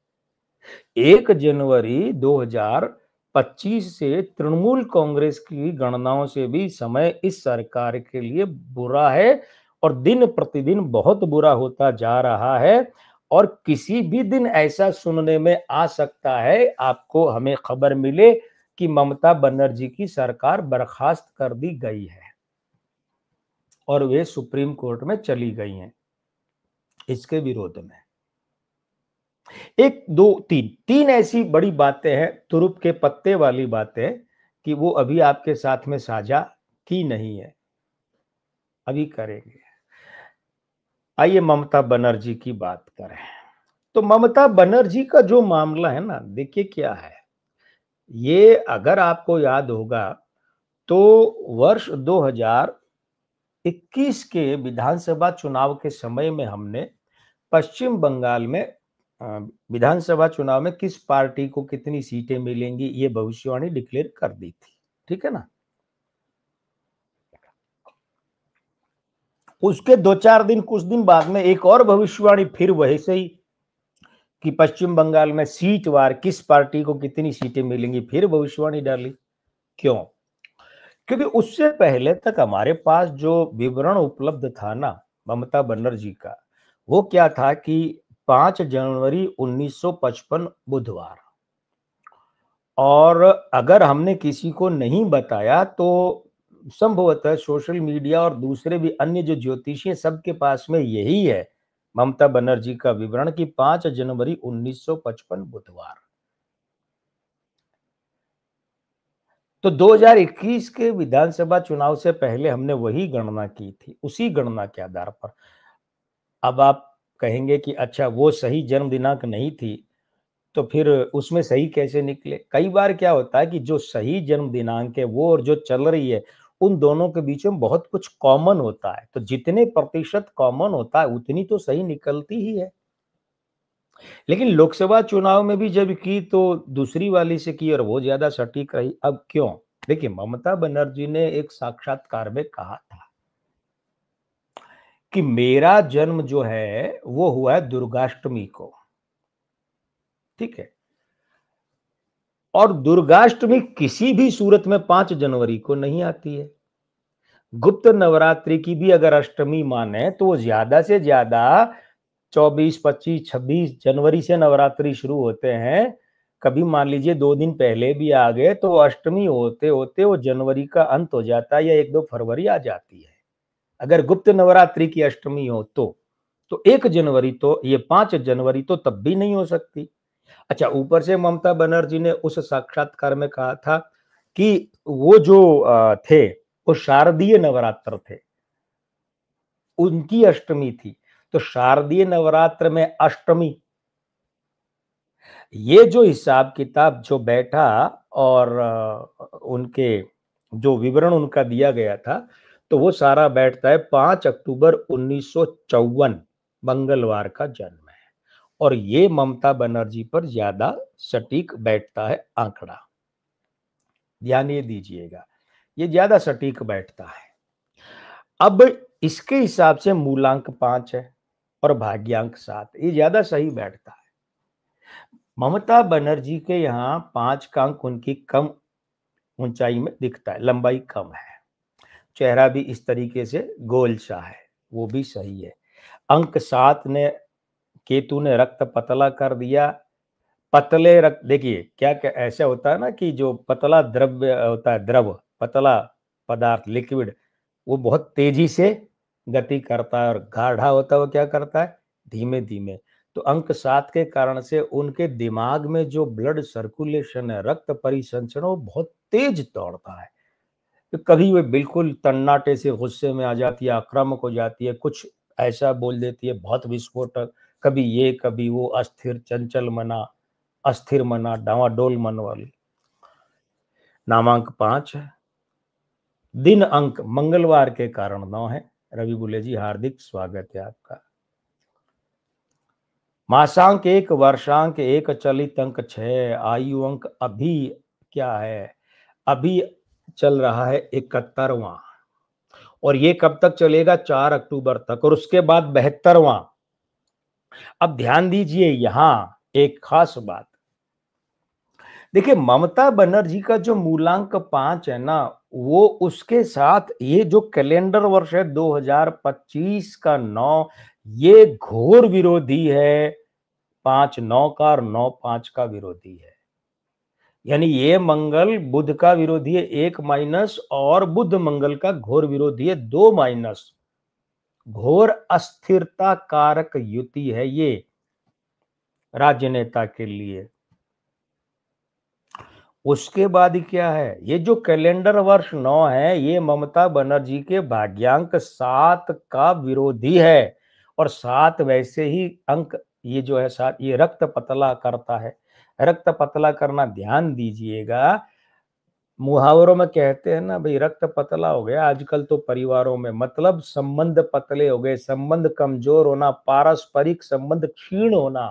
1 जनवरी 2025 से तृणमूल कांग्रेस की गणनाओं से भी समय इस सरकार के लिए बुरा है और दिन प्रतिदिन बहुत बुरा होता जा रहा है। और किसी भी दिन ऐसा सुनने में आ सकता है, आपको हमें खबर मिले कि ममता बनर्जी की सरकार बर्खास्त कर दी गई है और वे सुप्रीम कोर्ट में चली गई हैं इसके विरोध में। एक दो तीन तीन ऐसी बड़ी बातें हैं, तुरुप के पत्ते वाली बातें, कि वो अभी आपके साथ में साझा की नहीं है, अभी करेंगे। आइए ममता बनर्जी की बात करें। तो ममता बनर्जी का जो मामला है ना, देखिए क्या है। ये अगर आपको याद होगा तो वर्ष 2021 के विधानसभा चुनाव के समय में हमने पश्चिम बंगाल में विधानसभा चुनाव में किस पार्टी को कितनी सीटें मिलेंगी ये भविष्यवाणी डिक्लेयर कर दी थी, ठीक है ना। उसके 2-4 दिन, कुछ दिन बाद में एक और भविष्यवाणी फिर वही से ही, कि पश्चिम बंगाल में सीट वार किस पार्टी को कितनी सीटें मिलेंगी, फिर भविष्यवाणी डाली। क्यों? क्योंकि उससे पहले तक हमारे पास जो विवरण उपलब्ध था ना ममता बनर्जी का, वो क्या था कि 5 जनवरी 1955 बुधवार, और अगर हमने किसी को नहीं बताया तो संभवतः सोशल मीडिया और दूसरे भी अन्य जो ज्योतिषी हैं सबके पास में यही है ममता बनर्जी का विवरण कि 5 जनवरी 1955 बुधवार। तो 2021 के विधानसभा चुनाव से पहले हमने वही गणना की थी, उसी गणना के आधार पर। अब आप कहेंगे कि अच्छा वो सही जन्म दिनांक नहीं थी, तो फिर उसमें सही कैसे निकले? कई बार क्या होता है कि जो सही जन्म दिनांक है वो और जो चल रही है, उन दोनों के बीच में बहुत कुछ कॉमन होता है। तो जितने प्रतिशत कॉमन होता है उतनी तो सही निकलती ही है। लेकिन लोकसभा चुनाव में भी जब की तो दूसरी वाली से की और वो ज्यादा सटीक रही। अब क्यों? देखिए ममता बनर्जी ने एक साक्षात्कार में कहा था कि मेरा जन्म जो है वो हुआ है दुर्गाष्टमी को, ठीक है। और दुर्गाष्टमी किसी भी सूरत में 5 जनवरी को नहीं आती है। गुप्त नवरात्रि की भी अगर अष्टमी माने तो वो ज्यादा से ज्यादा 24, 25, 26 जनवरी से नवरात्रि शुरू होते हैं। कभी मान लीजिए 2 दिन पहले भी आ गए तो अष्टमी होते होते वो जनवरी का अंत हो जाता है या 1-2 फरवरी आ जाती है, अगर गुप्त नवरात्रि की अष्टमी हो तो 1 जनवरी तो, ये 5 जनवरी तो तब भी नहीं हो सकती। अच्छा, ऊपर से ममता बनर्जी ने उस साक्षात्कार में कहा था कि वो जो थे वो शारदीय नवरात्र थे, उनकी अष्टमी थी। तो शारदीय नवरात्र में अष्टमी, ये जो हिसाब किताब जो बैठा और उनके जो विवरण उनका दिया गया था, तो वो सारा बैठता है 5 अक्टूबर 1954 मंगलवार का जन्म है। और ये ममता बनर्जी पर ज्यादा सटीक बैठता है आंकड़ा, ध्यान ये दीजिएगा, ये ज्यादा सटीक बैठता है। अब इसके हिसाब से मूलांक 5 है और भाग्यांक 7, ये ज्यादा सही बैठता है। ममता बनर्जी के यहाँ 5 का अंक उनकी कम ऊंचाई में दिखता है, लंबाई कम है, चेहरा भी इस तरीके से गोल सा है, वो भी सही है। अंक 7 ने केतु ने रक्त पतला कर दिया। पतले रक्त देखिए क्या ऐसा होता है ना कि जो पतला द्रव्य होता है, द्रव पतला पदार्थ लिक्विड, वो बहुत तेजी से गति करता है, और गाढ़ा होता है वो क्या करता है, धीमे धीमे। तो अंक 7 के कारण से उनके दिमाग में जो ब्लड सर्कुलेशन है, रक्त परिसंचरण, वो बहुत तेज दौड़ता है। तो कभी वे बिल्कुल तन्नाटे से गुस्से में आ जाती है, आक्रामक हो जाती है, कुछ ऐसा बोल देती है बहुत विस्फोटक, कभी ये कभी वो, अस्थिर चंचल मना, अस्थिर मना, डावाडोल मन वाली। नामांक 5 है। दिन अंक मंगलवार के कारण 9 है। रवि बुले जी हार्दिक स्वागत है आपका। मासांक 1, वर्षांक 1, चलित अंक 6, आयु अंक अभी क्या है, अभी चल रहा है 71वां, और ये कब तक चलेगा, 4 अक्टूबर तक, और उसके बाद 72वां। अब ध्यान दीजिए यहां एक खास बात, देखिए ममता बनर्जी का जो मूलांक 5 है ना, वो उसके साथ ये जो कैलेंडर वर्ष है 2025 का 9, ये घोर विरोधी है 5-9 का, और 9-5 का विरोधी है। यानी ये मंगल बुध का विरोधी है 1 माइनस, और बुध मंगल का घोर विरोधी है 2 माइनस। घोर अस्थिरता कारक युति है ये राजनेता के लिए। उसके बाद क्या है, ये जो कैलेंडर वर्ष 9 है, ये ममता बनर्जी के भाग्यांक 7 का विरोधी है, और 7 वैसे ही अंक, ये जो है 7, ये रक्त पतला करता है। रक्त पतला करना, ध्यान दीजिएगा, मुहावरों में कहते हैं ना भाई, रक्त पतला हो गया आजकल तो परिवारों में, मतलब संबंध पतले हो गए, संबंध कमजोर होना, पारस्परिक संबंध क्षीण होना,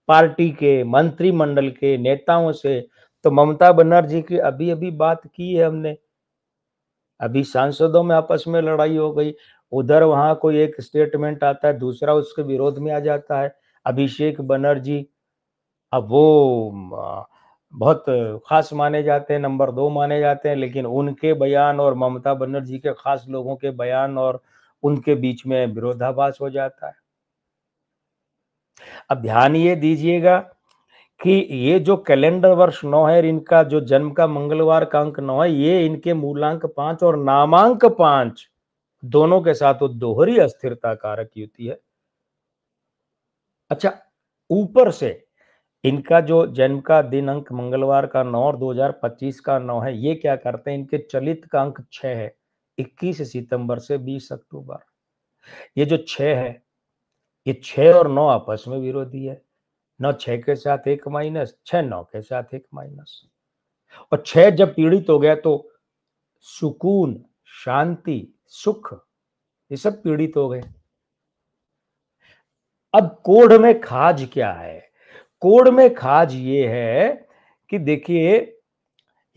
पार्टी के, मंत्रिमंडल के नेताओं से। तो ममता बनर्जी की अभी अभी बात की है हमने, अभी सांसदों में आपस में लड़ाई हो गई, उधर वहां कोई एक स्टेटमेंट आता है, दूसरा उसके विरोध में आ जाता है। अभिषेक बनर्जी, अब वो बहुत खास माने जाते हैं, नंबर 2 माने जाते हैं, लेकिन उनके बयान और ममता बनर्जी के खास लोगों के बयान और उनके बीच में विरोधाभास हो जाता है। अब ध्यान ये दीजिएगा कि ये जो कैलेंडर वर्ष 9 है, इनका जो जन्म का मंगलवार का अंक 9 है, ये इनके मूलांक 5 और नामांक 5 दोनों के साथ वो दोहरी अस्थिरता कारक युति है। अच्छा, ऊपर से इनका जो जन्म का दिन अंक मंगलवार का 9 और 2025 का 9 है, ये क्या करते हैं, इनके चलित का अंक 6 है, 21 सितंबर से 20 अक्टूबर। ये जो 6 है, ये 6 और 9 आपस में विरोधी है। 9 6 के साथ 1 माइनस, 6 9 के साथ 1 माइनस, और 6 जब पीड़ित हो गया तो सुकून, शांति, सुख, ये सब पीड़ित हो गए। अब कोढ़ में खाज क्या है, कोढ़ में खाज ये है कि देखिए,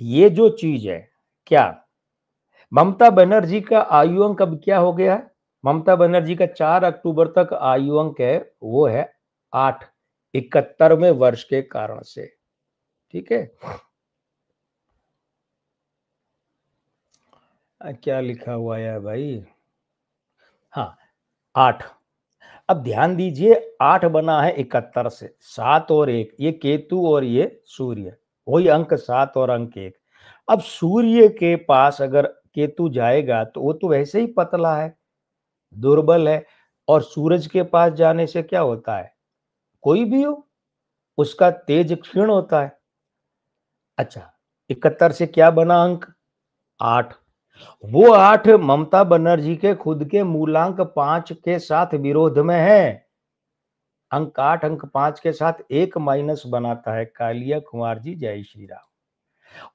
ये जो चीज है, क्या ममता बनर्जी का आयु अंक अब क्या हो गया है, ममता बनर्जी का 4 अक्टूबर तक आयु अंक है, वो है 8, 71वें वर्ष के कारण से। ठीक है, क्या लिखा हुआ है भाई, हाँ 8। अब ध्यान दीजिए, 8 बना है 71 से, 7 और 1, ये केतु और ये सूर्य, वही अंक 7 और अंक 1। अब सूर्य के पास अगर केतु जाएगा तो वो तो वैसे ही पतला है, दुर्बल है, और सूरज के पास जाने से क्या होता है, कोई भी हो, उसका तेज क्षीण होता है। अच्छा, 71 से क्या बना अंक, 8। वो 8 ममता बनर्जी के खुद के मूलांक 5 के साथ विरोध में है। अंक 8 अंक 5 के साथ 1 माइनस बनाता है। कालिया कुमार जी, जय श्री राम।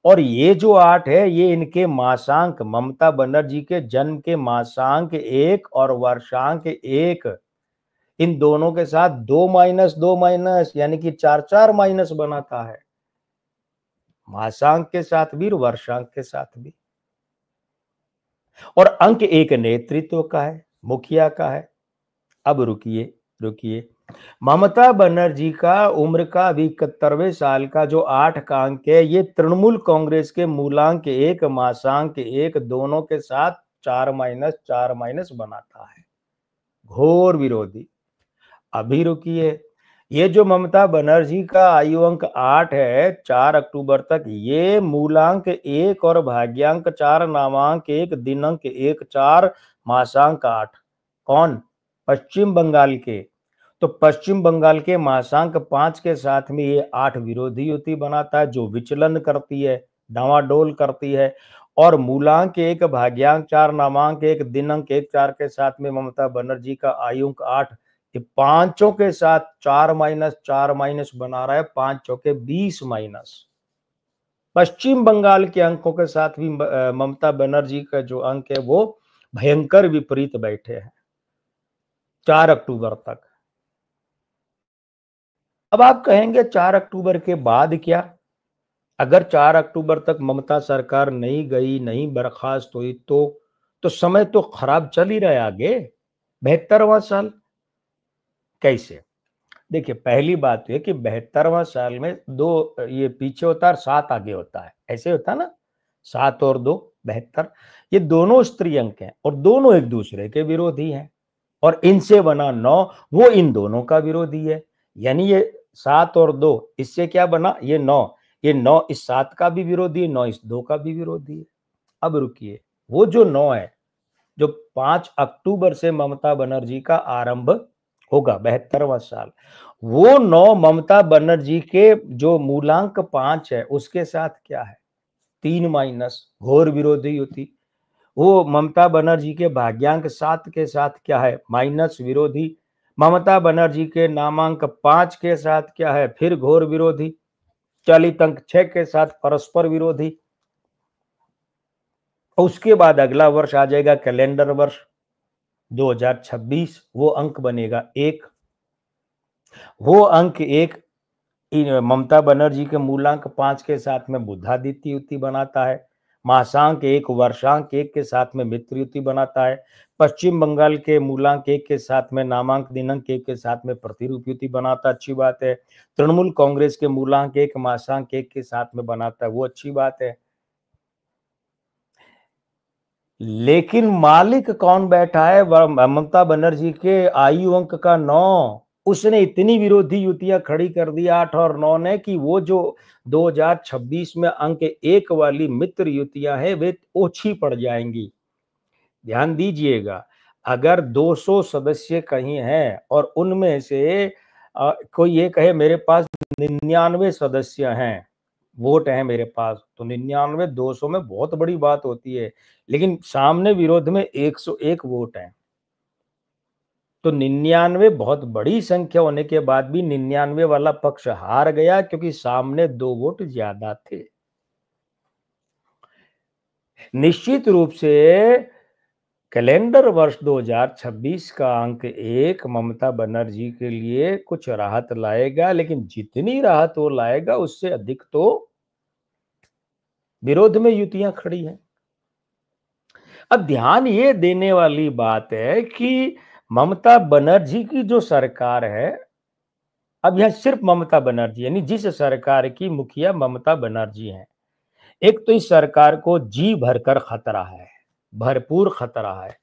और ये जो 8 है, ये इनके मासांक, ममता बनर्जी के जन्म के मासांक 1 और वर्षांक 1, इन दोनों के साथ 2 माइनस 2 माइनस, यानी कि 4 माइनस बनाता है, मासांक के साथ भी, वर्षांक के साथ भी। और अंक 1 नेतृत्व का है, मुखिया का है। अब रुकिए रुकिए, ममता बनर्जी का उम्र का अभी 71वें साल का जो 8 का अंक है, ये तृणमूल कांग्रेस के मूलांक 1 मासांक 1 दोनों के साथ 4 माइनस बनाता है। घोर विरोधी। अभी रुकिए, ये जो ममता बनर्जी का आयु अंक 8 है 4 अक्टूबर तक, ये मूलांक 1 और भाग्यांक 4, नामांक 1, दिनांक 1 4, मासांक 8। कौन? पश्चिम बंगाल के। तो पश्चिम बंगाल के मासांक 5 के साथ में ये 8 विरोधी युति बनाता है, जो विचलन करती है, डावाडोल करती है। और मूलांक 1, भाग्यांक 4, नामांक 1, दिनांक 1 4 के साथ में ममता बनर्जी का आयु अंक 8, ये पांचों के साथ 4 माइनस 4 माइनस बना रहा है, 5 चौके 20 माइनस। पश्चिम बंगाल के अंकों के साथ भी ममता बनर्जी का जो अंक है वो भयंकर विपरीत बैठे हैं 4 अक्टूबर तक। अब आप कहेंगे 4 अक्टूबर के बाद क्या? अगर 4 अक्टूबर तक ममता सरकार नहीं गई, नहीं बर्खास्त हुई, तो समय तो खराब चल ही रहा है आगे, 72वां साल। कैसे? देखिए, पहली बात यह कि 72वां साल में 2 ये पीछे होता है और 7 आगे होता है, ऐसे होता है ना, 7 और 2 72। ये दोनों स्त्री अंक हैं और दोनों एक दूसरे के विरोधी हैं, और इनसे बना 9 वो इन दोनों का विरोधी है। यानी ये 7 और 2, इससे क्या बना? ये 9, ये 9 इस 7 का भी विरोधी है, 9 इस 2 का भी विरोधी है। अब रुकिए, वो जो 9 है, जो 5 अक्टूबर से ममता बनर्जी का आरंभ होगा, 72वां साल, वो 9 ममता बनर्जी के जो मूलांक 5 है उसके साथ क्या है? 3 माइनस, घोर विरोधी युति। वो ममता बनर्जी के भाग्यांक 7 के साथ क्या है? माइनस, विरोधी। ममता बनर्जी के नामांक 5 के साथ क्या है? फिर घोर विरोधी। चलित अंक 6 के साथ परस्पर विरोधी। उसके बाद अगला वर्ष आ जाएगा कैलेंडर वर्ष 2026, वो अंक बनेगा 1। वो अंक 1 ममता बनर्जी के मूलांक 5 के साथ में बुधादित्य युति बनाता है। मासांक 1, वर्षांक 1 के साथ में मित्र युति बनाता है। पश्चिम बंगाल के मूलांक 1 के साथ में नामांक दिनांक 1 के साथ में प्रतिरूप युति बनाता है, अच्छी बात है। तृणमूल कांग्रेस के मूलांक 1, मासांक 1 के साथ में बनाता है, वो अच्छी बात है। लेकिन मालिक कौन बैठा है? ममता बनर्जी के आयु अंक का 9। उसने इतनी विरोधी युतियां खड़ी कर दी 8 और 9 ने कि वो जो 2026 में अंक 1 वाली मित्र युतियां हैं वे ओछी पड़ जाएंगी। ध्यान दीजिएगा, अगर 200 सदस्य कहीं हैं और उनमें से कोई ये कहे मेरे पास 99 सदस्य हैं, वोट है मेरे पास, तो 99 200 में बहुत बड़ी बात होती है। लेकिन सामने विरोध में 101 वोट हैं, तो 99 बहुत बड़ी संख्या होने के बाद भी 99 वाला पक्ष हार गया, क्योंकि सामने 2 वोट ज्यादा थे। निश्चित रूप से कैलेंडर वर्ष 2026 का अंक 1 ममता बनर्जी के लिए कुछ राहत लाएगा, लेकिन जितनी राहत वो लाएगा उससे अधिक तो विरोध में युतियां खड़ी हैं। अब ध्यान ये देने वाली बात है कि ममता बनर्जी की जो सरकार है, अब यह सिर्फ ममता बनर्जी यानी जिस सरकार की मुखिया ममता बनर्जी हैं, एक तो इस सरकार को जी भरकर खतरा है, भरपूर खतरा है।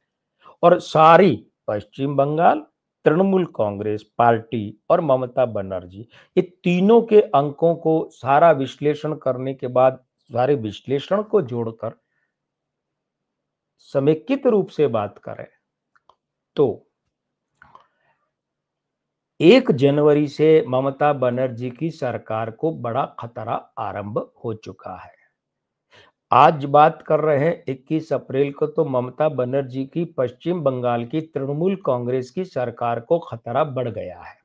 और सारी पश्चिम बंगाल, तृणमूल कांग्रेस पार्टी और ममता बनर्जी, ये तीनों के अंकों को सारा विश्लेषण करने के बाद, सारे विश्लेषण को जोड़कर समेकित रूप से बात करें तो 1 जनवरी से ममता बनर्जी की सरकार को बड़ा खतरा आरंभ हो चुका है। आज बात कर रहे हैं 21 अप्रैल को, तो ममता बनर्जी की पश्चिम बंगाल की तृणमूल कांग्रेस की सरकार को खतरा बढ़ गया है,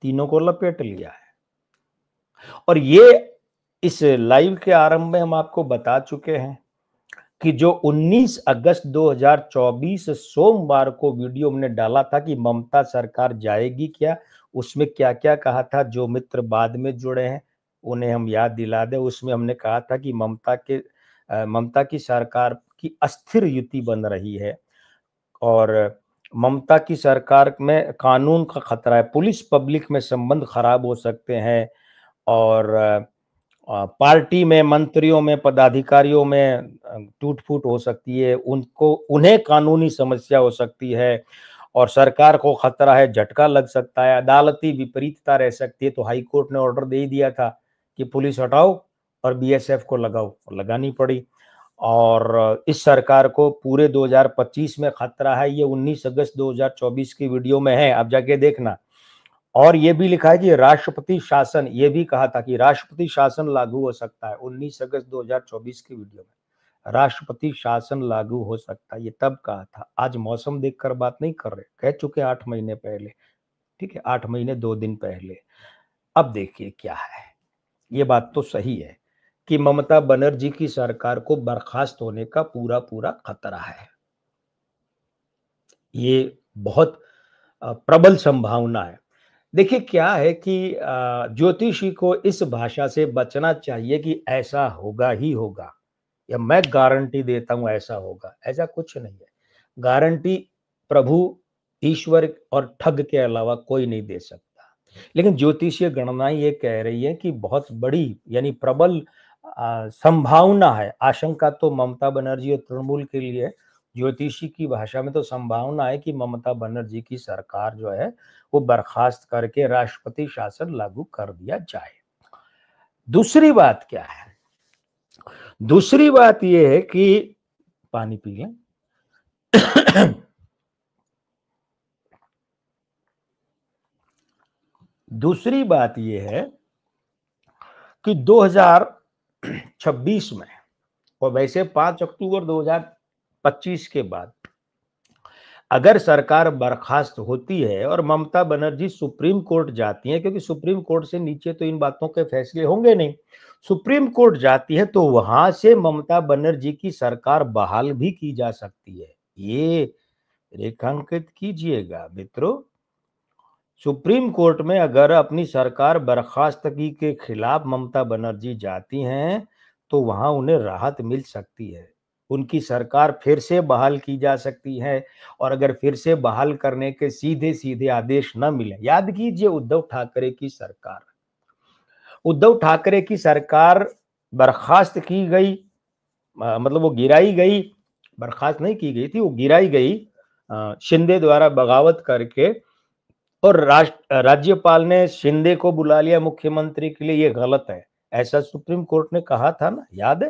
तीनों को लपेट लिया है। और ये इस लाइव के आरंभ में हम आपको बता चुके हैं कि जो 19 अगस्त 2024 सोमवार को वीडियो हमने डाला था कि ममता सरकार जाएगी क्या, उसमें क्या क्या कहा था, जो मित्र बाद में जुड़े हैं उन्हें हम याद दिला दें। उसमें हमने कहा था कि ममता की सरकार की अस्थिर युति बन रही है और ममता की सरकार में कानून का खतरा है, पुलिस पब्लिक में संबंध खराब हो सकते हैं, और पार्टी में, मंत्रियों में, पदाधिकारियों में टूट-फूट हो सकती है, उन्हें कानूनी समस्या हो सकती है और सरकार को खतरा है, झटका लग सकता है, अदालती विपरीतता रह सकती है। तो हाई कोर्ट ने ऑर्डर दे ही दिया था कि पुलिस हटाओ और बीएसएफ को लगाओ, लगानी पड़ी। और इस सरकार को पूरे 2025 में खतरा है, ये 19 अगस्त 2024 की वीडियो में है, आप जाके देखना। और ये भी लिखा है कि राष्ट्रपति शासन, ये भी कहा था कि राष्ट्रपति शासन लागू हो सकता है 19 अगस्त 2024 की वीडियो में। राष्ट्रपति शासन लागू हो सकता है, ये तब कहा था। आज मौसम देखकर बात नहीं कर रहे, कह चुके 8 महीने पहले, ठीक है, 8 महीने 2 दिन पहले। अब देखिए क्या है, ये बात तो सही है कि ममता बनर्जी की सरकार को बर्खास्त होने का पूरा पूरा खतरा है। ये बहुत प्रबल संभावना है। देखिए क्या है कि ज्योतिषी को इस भाषा से बचना चाहिए कि ऐसा होगा ही होगा, या मैं गारंटी देता हूं ऐसा होगा, ऐसा कुछ नहीं है। गारंटी प्रभु, ईश्वर और ठग के अलावा कोई नहीं दे सकता। लेकिन ज्योतिषीय गणनाएं ये कह रही है कि बहुत बड़ी यानी प्रबल संभावना है। आशंका तो ममता बनर्जी और तृणमूल के लिए है। ज्योतिषी की भाषा में तो संभावना है कि ममता बनर्जी की सरकार जो है वो बर्खास्त करके राष्ट्रपति शासन लागू कर दिया जाए। दूसरी बात क्या है? दूसरी बात यह है कि पानी पी लें। दूसरी बात यह है कि 2026 में, और वैसे 5 अक्टूबर 2025 के बाद अगर सरकार बर्खास्त होती है और ममता बनर्जी सुप्रीम कोर्ट जाती है, क्योंकि सुप्रीम कोर्ट से नीचे तो इन बातों के फैसले होंगे नहीं, सुप्रीम कोर्ट जाती है तो वहां से ममता बनर्जी की सरकार बहाल भी की जा सकती है। ये रेखांकित कीजिएगा मित्रों। सुप्रीम कोर्ट में अगर अपनी सरकार बर्खास्तगी के खिलाफ ममता बनर्जी जाती हैं तो वहां उन्हें राहत मिल सकती है, उनकी सरकार फिर से बहाल की जा सकती है। और अगर फिर से बहाल करने के सीधे सीधे आदेश न मिले, याद कीजिए उद्धव ठाकरे की सरकार, उद्धव ठाकरे की सरकार बर्खास्त की गई, मतलब वो गिराई गई, बर्खास्त नहीं की गई थी, वो गिराई गई शिंदे द्वारा बगावत करके। और राज्यपाल ने शिंदे को बुला लिया मुख्यमंत्री के लिए, ये गलत है, ऐसा सुप्रीम कोर्ट ने कहा था ना, याद है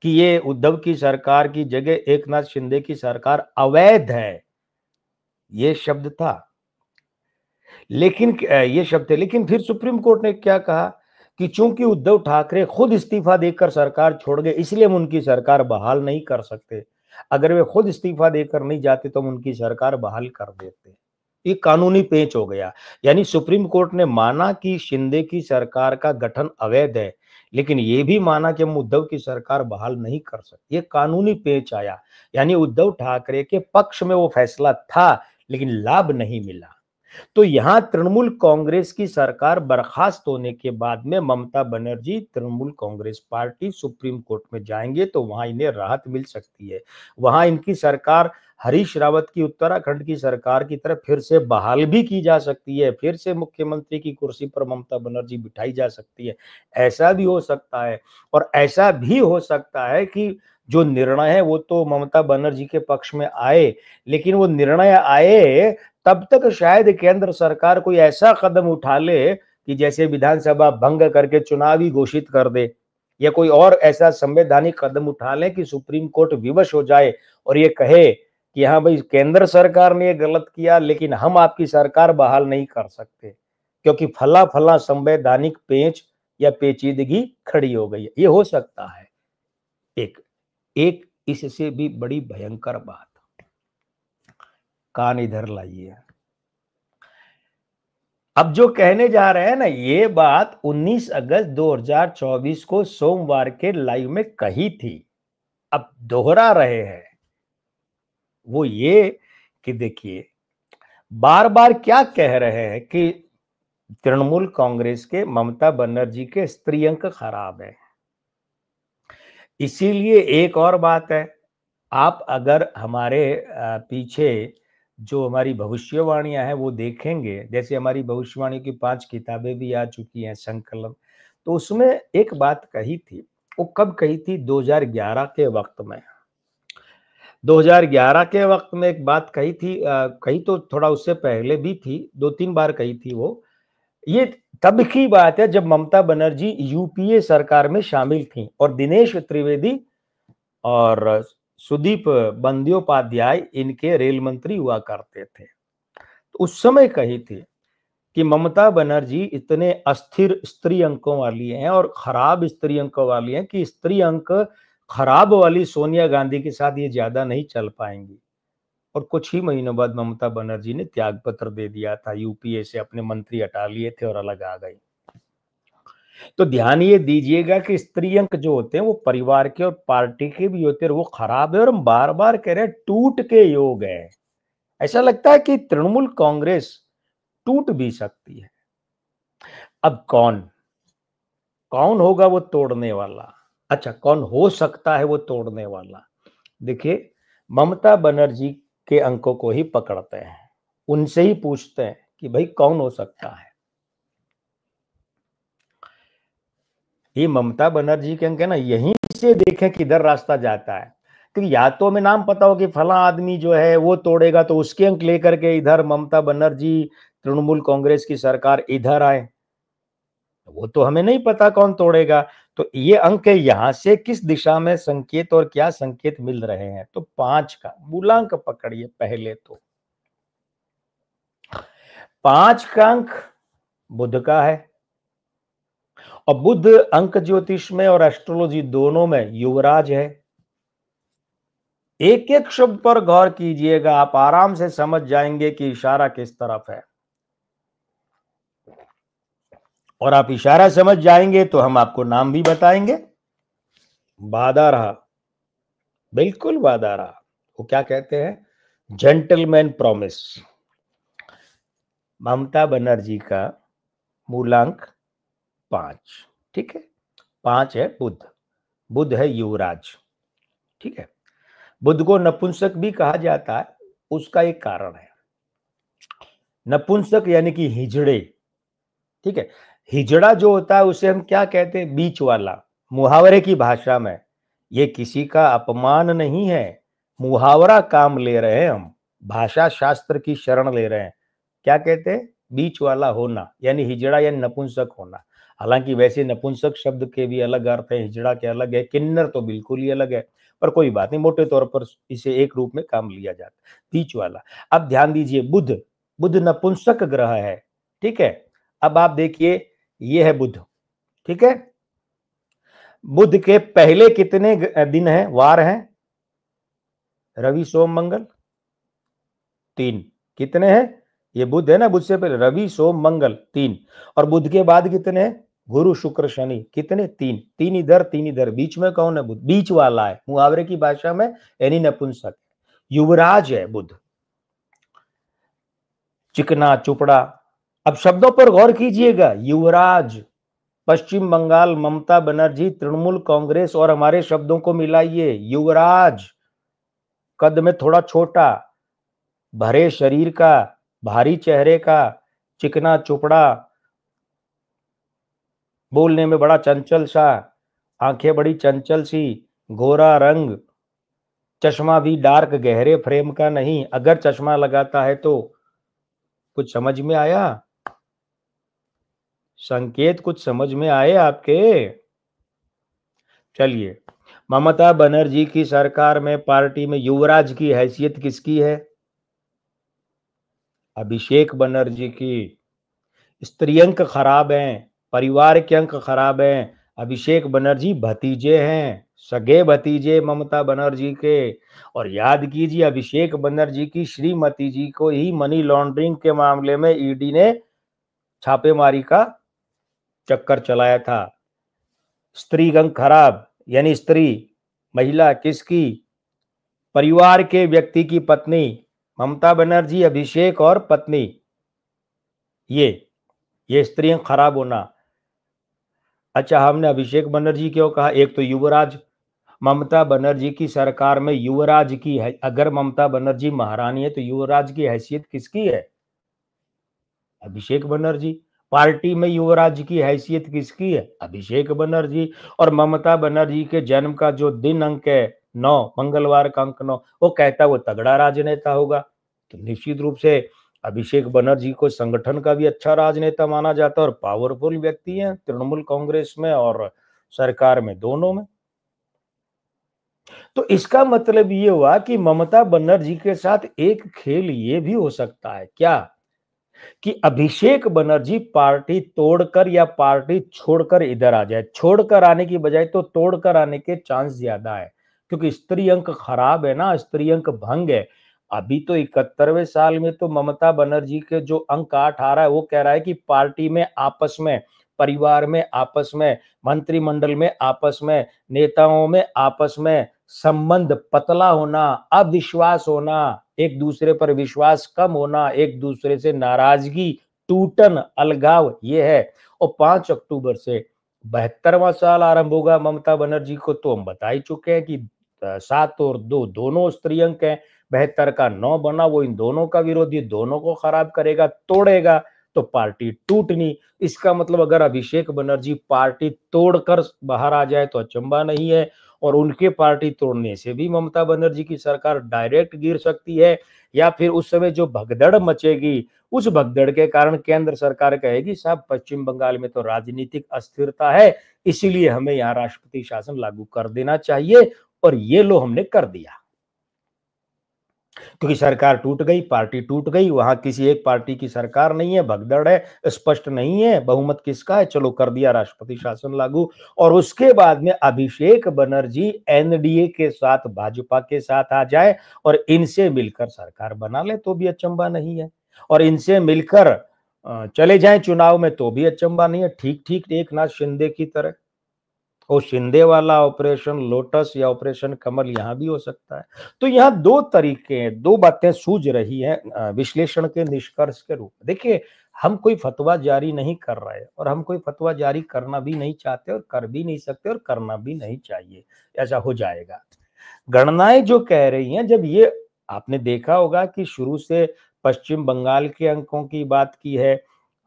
कि ये उद्धव की सरकार की जगह एकनाथ शिंदे की सरकार अवैध है, ये शब्द था। लेकिन ये शब्द थे, लेकिन फिर सुप्रीम कोर्ट ने क्या कहा कि चूंकि उद्धव ठाकरे खुद इस्तीफा देकर सरकार छोड़ गए इसलिए हम उनकी सरकार बहाल नहीं कर सकते। अगर वे खुद इस्तीफा देकर नहीं जाते तो हम उनकी सरकार बहाल कर देते। ये कानूनी पेंच हो गया। यानी सुप्रीम कोर्ट ने माना कि शिंदे की सरकार का गठन अवैध है, लेकिन ये भी माना कि हम उद्धव की सरकार बहाल नहीं कर सकते। ये कानूनी पेंच आया, यानी उद्धव ठाकरे के पक्ष में वो फैसला था लेकिन लाभ नहीं मिला। तो यहां तृणमूल कांग्रेस की सरकार बर्खास्त होने के बाद में Mamata Banerjee, Trinamool Congress party Supreme Court में जाएंगे तो वहां इन्हें राहत मिल सकती है। वहां इनकी सरकार हरीश रावत की उत्तराखंड की सरकार की तरफ फिर से बहाल भी की जा सकती है, फिर से मुख्यमंत्री की कुर्सी पर ममता बनर्जी बिठाई जा सकती है। ऐसा भी हो सकता है। और ऐसा भी हो सकता है कि जो निर्णय है वो तो ममता बनर्जी के पक्ष में आए, लेकिन वो निर्णय आए तब तक शायद केंद्र सरकार कोई ऐसा कदम उठा ले कि जैसे विधानसभा भंग करके चुनाव ही घोषित कर दे, या कोई और ऐसा संवैधानिक कदम उठा ले कि सुप्रीम कोर्ट विवश हो जाए और ये कहे कि हाँ भाई केंद्र सरकार ने ये गलत किया लेकिन हम आपकी सरकार बहाल नहीं कर सकते क्योंकि फला फला संवैधानिक पेंच या पेचीदगी खड़ी हो गई है। ये हो सकता है। एक एक इससे भी बड़ी भयंकर बात, कान इधर लाइए। अब जो कहने जा रहे हैं ना, ये बात 19 अगस्त 2024 को सोमवार के लाइव में कही थी, अब दोहरा रहे हैं। वो ये कि देखिए बार बार क्या कह रहे हैं कि तृणमूल कांग्रेस के ममता बनर्जी के स्त्री अंक खराब है। इसीलिए एक और बात है, आप अगर हमारे पीछे जो हमारी भविष्यवाणियां हैं वो देखेंगे, जैसे हमारी भविष्यवाणी की 5 किताबें भी आ चुकी हैं संकलन, तो उसमें एक बात कही थी, वो कब कही थी? 2011 के वक़्त में। 2011 के वक़्त में एक बात कही थी, कही तो थोड़ा उससे पहले भी थी, 2-3 बार कही थी वो। ये तब की बात है जब ममता बनर्जी यूपीए सरकार में शामिल थीं और दिनेश त्रिवेदी और सुदीप बंद्योपाध्याय इनके रेल मंत्री हुआ करते थे। तो उस समय कही थी कि ममता बनर्जी इतने अस्थिर स्त्री अंकों वाली हैं और खराब स्त्री अंकों वाली हैं कि स्त्री अंक खराब वाली सोनिया गांधी के साथ ये ज्यादा नहीं चल पाएंगी। और कुछ ही महीनों बाद ममता बनर्जी ने त्याग पत्र दे दिया था, यूपीए से अपने मंत्री हटा लिए थे और अलग आ गई। तो ध्यान ये दीजिएगा कि स्त्री अंक जो होते हैं वो परिवार के और पार्टी के भी होते हैं, और वो खराब है। और हम बार बार कह रहे हैं टूट के योग है। ऐसा लगता है कि तृणमूल कांग्रेस टूट भी सकती है। अब कौन कौन होगा वो तोड़ने वाला? अच्छा, कौन हो सकता है वो तोड़ने वाला? देखिए, ममता बनर्जी के अंकों को ही पकड़ते हैं, उनसे ही पूछते हैं कि भाई कौन हो सकता है। ये ममता बनर्जी के अंक है ना, यहीं से देखें किधर रास्ता जाता है। क्योंकि या तो हमें नाम पता हो कि फला आदमी जो है वो तोड़ेगा, तो उसके अंक लेकर के इधर ममता बनर्जी तृणमूल कांग्रेस की सरकार इधर आए, वो तो हमें नहीं पता कौन तोड़ेगा। तो ये अंक यहां से किस दिशा में संकेत और क्या संकेत मिल रहे हैं? तो 5 का मूलांक पकड़िए। पहले तो 5 का अंक बुध का है, और बुध अंक ज्योतिष में और एस्ट्रोलॉजी दोनों में युवराज है। एक एक शब्द पर गौर कीजिएगा, आप आराम से समझ जाएंगे कि इशारा किस तरफ है। और आप इशारा समझ जाएंगे तो हम आपको नाम भी बताएंगे। वादा रहा, बिल्कुल वादा रहा। वो क्या कहते हैं? Gentleman promise. ममता बनर्जी का मूलांक 5, ठीक है। 5 है बुध, बुध है युवराज, ठीक है। बुध को नपुंसक भी कहा जाता है, उसका एक कारण है। नपुंसक यानी कि हिजड़े, ठीक है। हिजड़ा जो होता है उसे हम क्या कहते हैं? बीच वाला। मुहावरे की भाषा में, ये किसी का अपमान नहीं है, मुहावरा काम ले रहे हैं हम, भाषा शास्त्र की शरण ले रहे हैं। क्या कहते हैं? बीच वाला होना, यानी हिजड़ा या नपुंसक होना। हालांकि वैसे नपुंसक शब्द के भी अलग अर्थ है, हिजड़ा के अलग है, किन्नर तो बिल्कुल ही अलग है, पर कोई बात नहीं, मोटे तौर पर इसे एक रूप में काम लिया जाता है, बीच वाला। अब ध्यान दीजिए, बुध, बुध नपुंसक ग्रह है, ठीक है। अब आप देखिए, ये है बुध, ठीक है। बुध के पहले कितने दिन हैं, वार हैं? रवि सोम मंगल, 3। कितने हैं? ये बुध है ना, बुध से पहले रवि सोम मंगल 3। और बुध के बाद कितने हैं? गुरु शुक्र शनि, कितने? 3। 3 इधर 3 इधर, बीच में कौन है? बुध, बीच वाला है, मुहावरे की भाषा में यानी नपुंसक, युवराज है बुध, चिकना चुपड़ा। अब शब्दों पर गौर कीजिएगा, युवराज, पश्चिम बंगाल, ममता बनर्जी, तृणमूल कांग्रेस, और हमारे शब्दों को मिलाइए। युवराज, कद में थोड़ा छोटा, भरे शरीर का, भारी चेहरे का, चिकना चुपड़ा, बोलने में बड़ा चंचल सा, आंखें बड़ी चंचल सी, गोरा रंग, चश्मा भी डार्क गहरे फ्रेम का नहीं। अगर चश्मा लगाता है तो कुछ समझ में आया? संकेत कुछ समझ में आए आपके? चलिए, ममता बनर्जी की सरकार में पार्टी में युवराज की हैसियत किसकी है? अभिषेक बनर्जी की। स्त्री अंक खराब हैं, परिवार के अंक खराब हैं। अभिषेक बनर्जी भतीजे हैं, सगे भतीजे ममता बनर्जी के। और याद कीजिए, अभिषेक बनर्जी की श्रीमती जी को ही मनी लॉन्ड्रिंग के मामले में ईडी ने छापेमारी का चक्कर चलाया था। स्त्री अंक खराब, यानी स्त्री, महिला किसकी? परिवार के व्यक्ति की पत्नी। ममता बनर्जी, अभिषेक और पत्नी, ये स्त्री अंक खराब होना। अच्छा, हमने अभिषेक बनर्जी क्यों कहा? एक तो युवराज, ममता बनर्जी की सरकार में युवराज की है, अगर ममता बनर्जी महारानी है तो युवराज की हैसियत किसकी है? अभिषेक बनर्जी। पार्टी में युवराज की हैसियत किसकी है? अभिषेक बनर्जी। और ममता बनर्जी के जन्म का जो दिन अंक है 9, मंगलवार का अंक 9, वो कहता है वो तगड़ा राजनेता होगा। तो निश्चित रूप से अभिषेक बनर्जी को संगठन का भी अच्छा राजनेता माना जाता है और पावरफुल व्यक्ति है तृणमूल कांग्रेस में और सरकार में, दोनों में। तो इसका मतलब ये हुआ कि ममता बनर्जी के साथ एक खेल ये भी हो सकता है क्या कि अभिषेक बनर्जी पार्टी तोड़कर या पार्टी छोड़कर इधर आ जाए। छोड़कर आने की बजाय तो तोड़कर आने के चांस ज्यादा है, क्योंकि स्त्री अंक खराब है ना, स्त्री अंक भंग है। अभी तो 71वें साल में तो ममता बनर्जी के जो अंक 8 आ रहा है वो कह रहा है कि पार्टी में आपस में, परिवार में आपस में, मंत्रिमंडल में आपस में, नेताओं में आपस में संबंध पतला होना, अविश्वास होना, एक दूसरे पर विश्वास कम होना, एक दूसरे से नाराजगी, टूटन, अलगाव, ये है। और 5 अक्टूबर से 72वां साल आरंभ होगा ममता बनर्जी को, तो हम बता ही चुके हैं कि 7 और 2 दोनों स्त्रीअंक हैं। 72 का 9 बना, वो इन दोनों का विरोधी, दोनों को खराब करेगा, तोड़ेगा, तो पार्टी टूटनी। इसका मतलब अगर अभिषेक बनर्जी पार्टी तोड़कर बाहर आ जाए तो अचंभा नहीं है, और उनके पार्टी तोड़ने से भी ममता बनर्जी की सरकार डायरेक्ट गिर सकती है, या फिर उस समय जो भगदड़ मचेगी, उस भगदड़ के कारण केंद्र सरकार कहेगी साहब पश्चिम बंगाल में तो राजनीतिक अस्थिरता है, इसीलिए हमें यहाँ राष्ट्रपति शासन लागू कर देना चाहिए, और ये लो हमने कर दिया। क्योंकि सरकार टूट गई, पार्टी टूट गई, वहां किसी एक पार्टी की सरकार नहीं है, भगदड़ है, स्पष्ट नहीं है बहुमत किसका है, चलो कर दिया राष्ट्रपति शासन लागू। और उसके बाद में अभिषेक बनर्जी एनडीए के साथ, भाजपा के साथ आ जाए और इनसे मिलकर सरकार बना ले तो भी अचंभा नहीं है, और इनसे मिलकर चले जाए चुनाव में तो भी अचंभा नहीं है, ठीक ठीक एक नाथ शिंदे की तरह। वो शिंदे वाला ऑपरेशन लोटस या ऑपरेशन कमल यहां भी हो सकता है। तो यहाँ दो तरीके हैं, दो बातें सूझ रही हैं विश्लेषण के निष्कर्ष के रूप में। देखिए, हम कोई फतवा जारी नहीं कर रहे और हम कोई फतवा जारी करना भी नहीं चाहते और कर भी नहीं सकते और करना भी नहीं चाहिए, ऐसा हो जाएगा। गणनाएं जो कह रही हैं, जब ये आपने देखा होगा कि शुरू से पश्चिम बंगाल के अंकों की बात की है,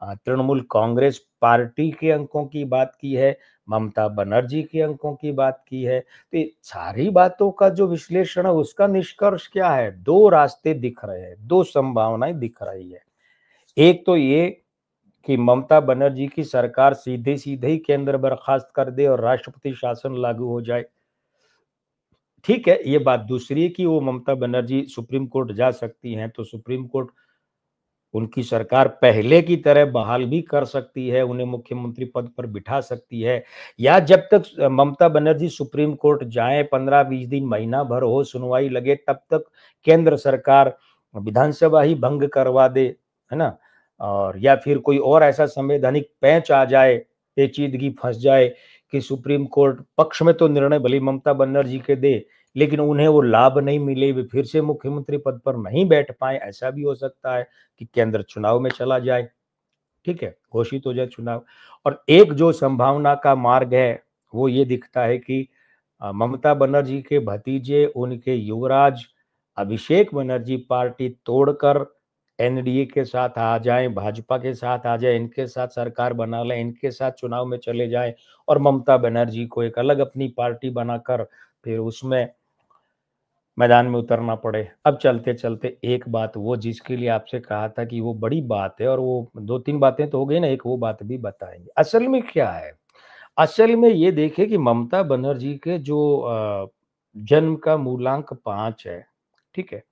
तृणमूल कांग्रेस पार्टी के अंकों की बात की है, ममता बनर्जी के अंकों की बात की है, तो ये सारी बातों का जो विश्लेषण है उसका निष्कर्ष क्या है? दो रास्ते दिख रहे हैं, दो संभावनाएं दिख रही है। एक तो ये कि ममता बनर्जी की सरकार सीधे सीधे ही केंद्र बर्खास्त कर दे और राष्ट्रपति शासन लागू हो जाए। ठीक है, ये बात दूसरी है कि वो ममता बनर्जी सुप्रीम कोर्ट जा सकती हैं, तो सुप्रीम कोर्ट उनकी सरकार पहले की तरह बहाल भी कर सकती है, उन्हें मुख्यमंत्री पद पर बिठा सकती है, या जब तक ममता बनर्जी सुप्रीम कोर्ट जाए, 15-20 दिन, महीना भर हो, सुनवाई लगे, तब तक केंद्र सरकार विधानसभा ही भंग करवा दे, है ना? और या फिर कोई और ऐसा संवैधानिक पैंच आ जाए, पेचीदगी फंस जाए कि सुप्रीम कोर्ट पक्ष में तो निर्णय भले ममता बनर्जी के दे, लेकिन उन्हें वो लाभ नहीं मिले, वे फिर से मुख्यमंत्री पद पर नहीं बैठ पाए, ऐसा भी हो सकता है कि केंद्र चुनाव में चला जाए, ठीक है, घोषित हो जाए चुनाव। और एक जो संभावना का मार्ग है वो ये दिखता है कि ममता बनर्जी के भतीजे, उनके युवराज अभिषेक बनर्जी पार्टी तोड़कर एनडीए के साथ आ जाएं, भाजपा के साथ आ जाए, इनके साथ सरकार बना लें, इनके साथ चुनाव में चले जाएं, और ममता बनर्जी को एक अलग अपनी पार्टी बनाकर फिर उसमें मैदान में उतरना पड़े। अब चलते-चलते एक बात वो जिसके लिए आपसे कहा था कि वो बड़ी बात है, और वो 2-3 बातें तो हो गई ना, एक वो बात भी बताएँगे। असल में क्या है? असल में ये देखिए कि ममता बनर्जी के जो जन्म का मूलांक 5 है, ठीक है?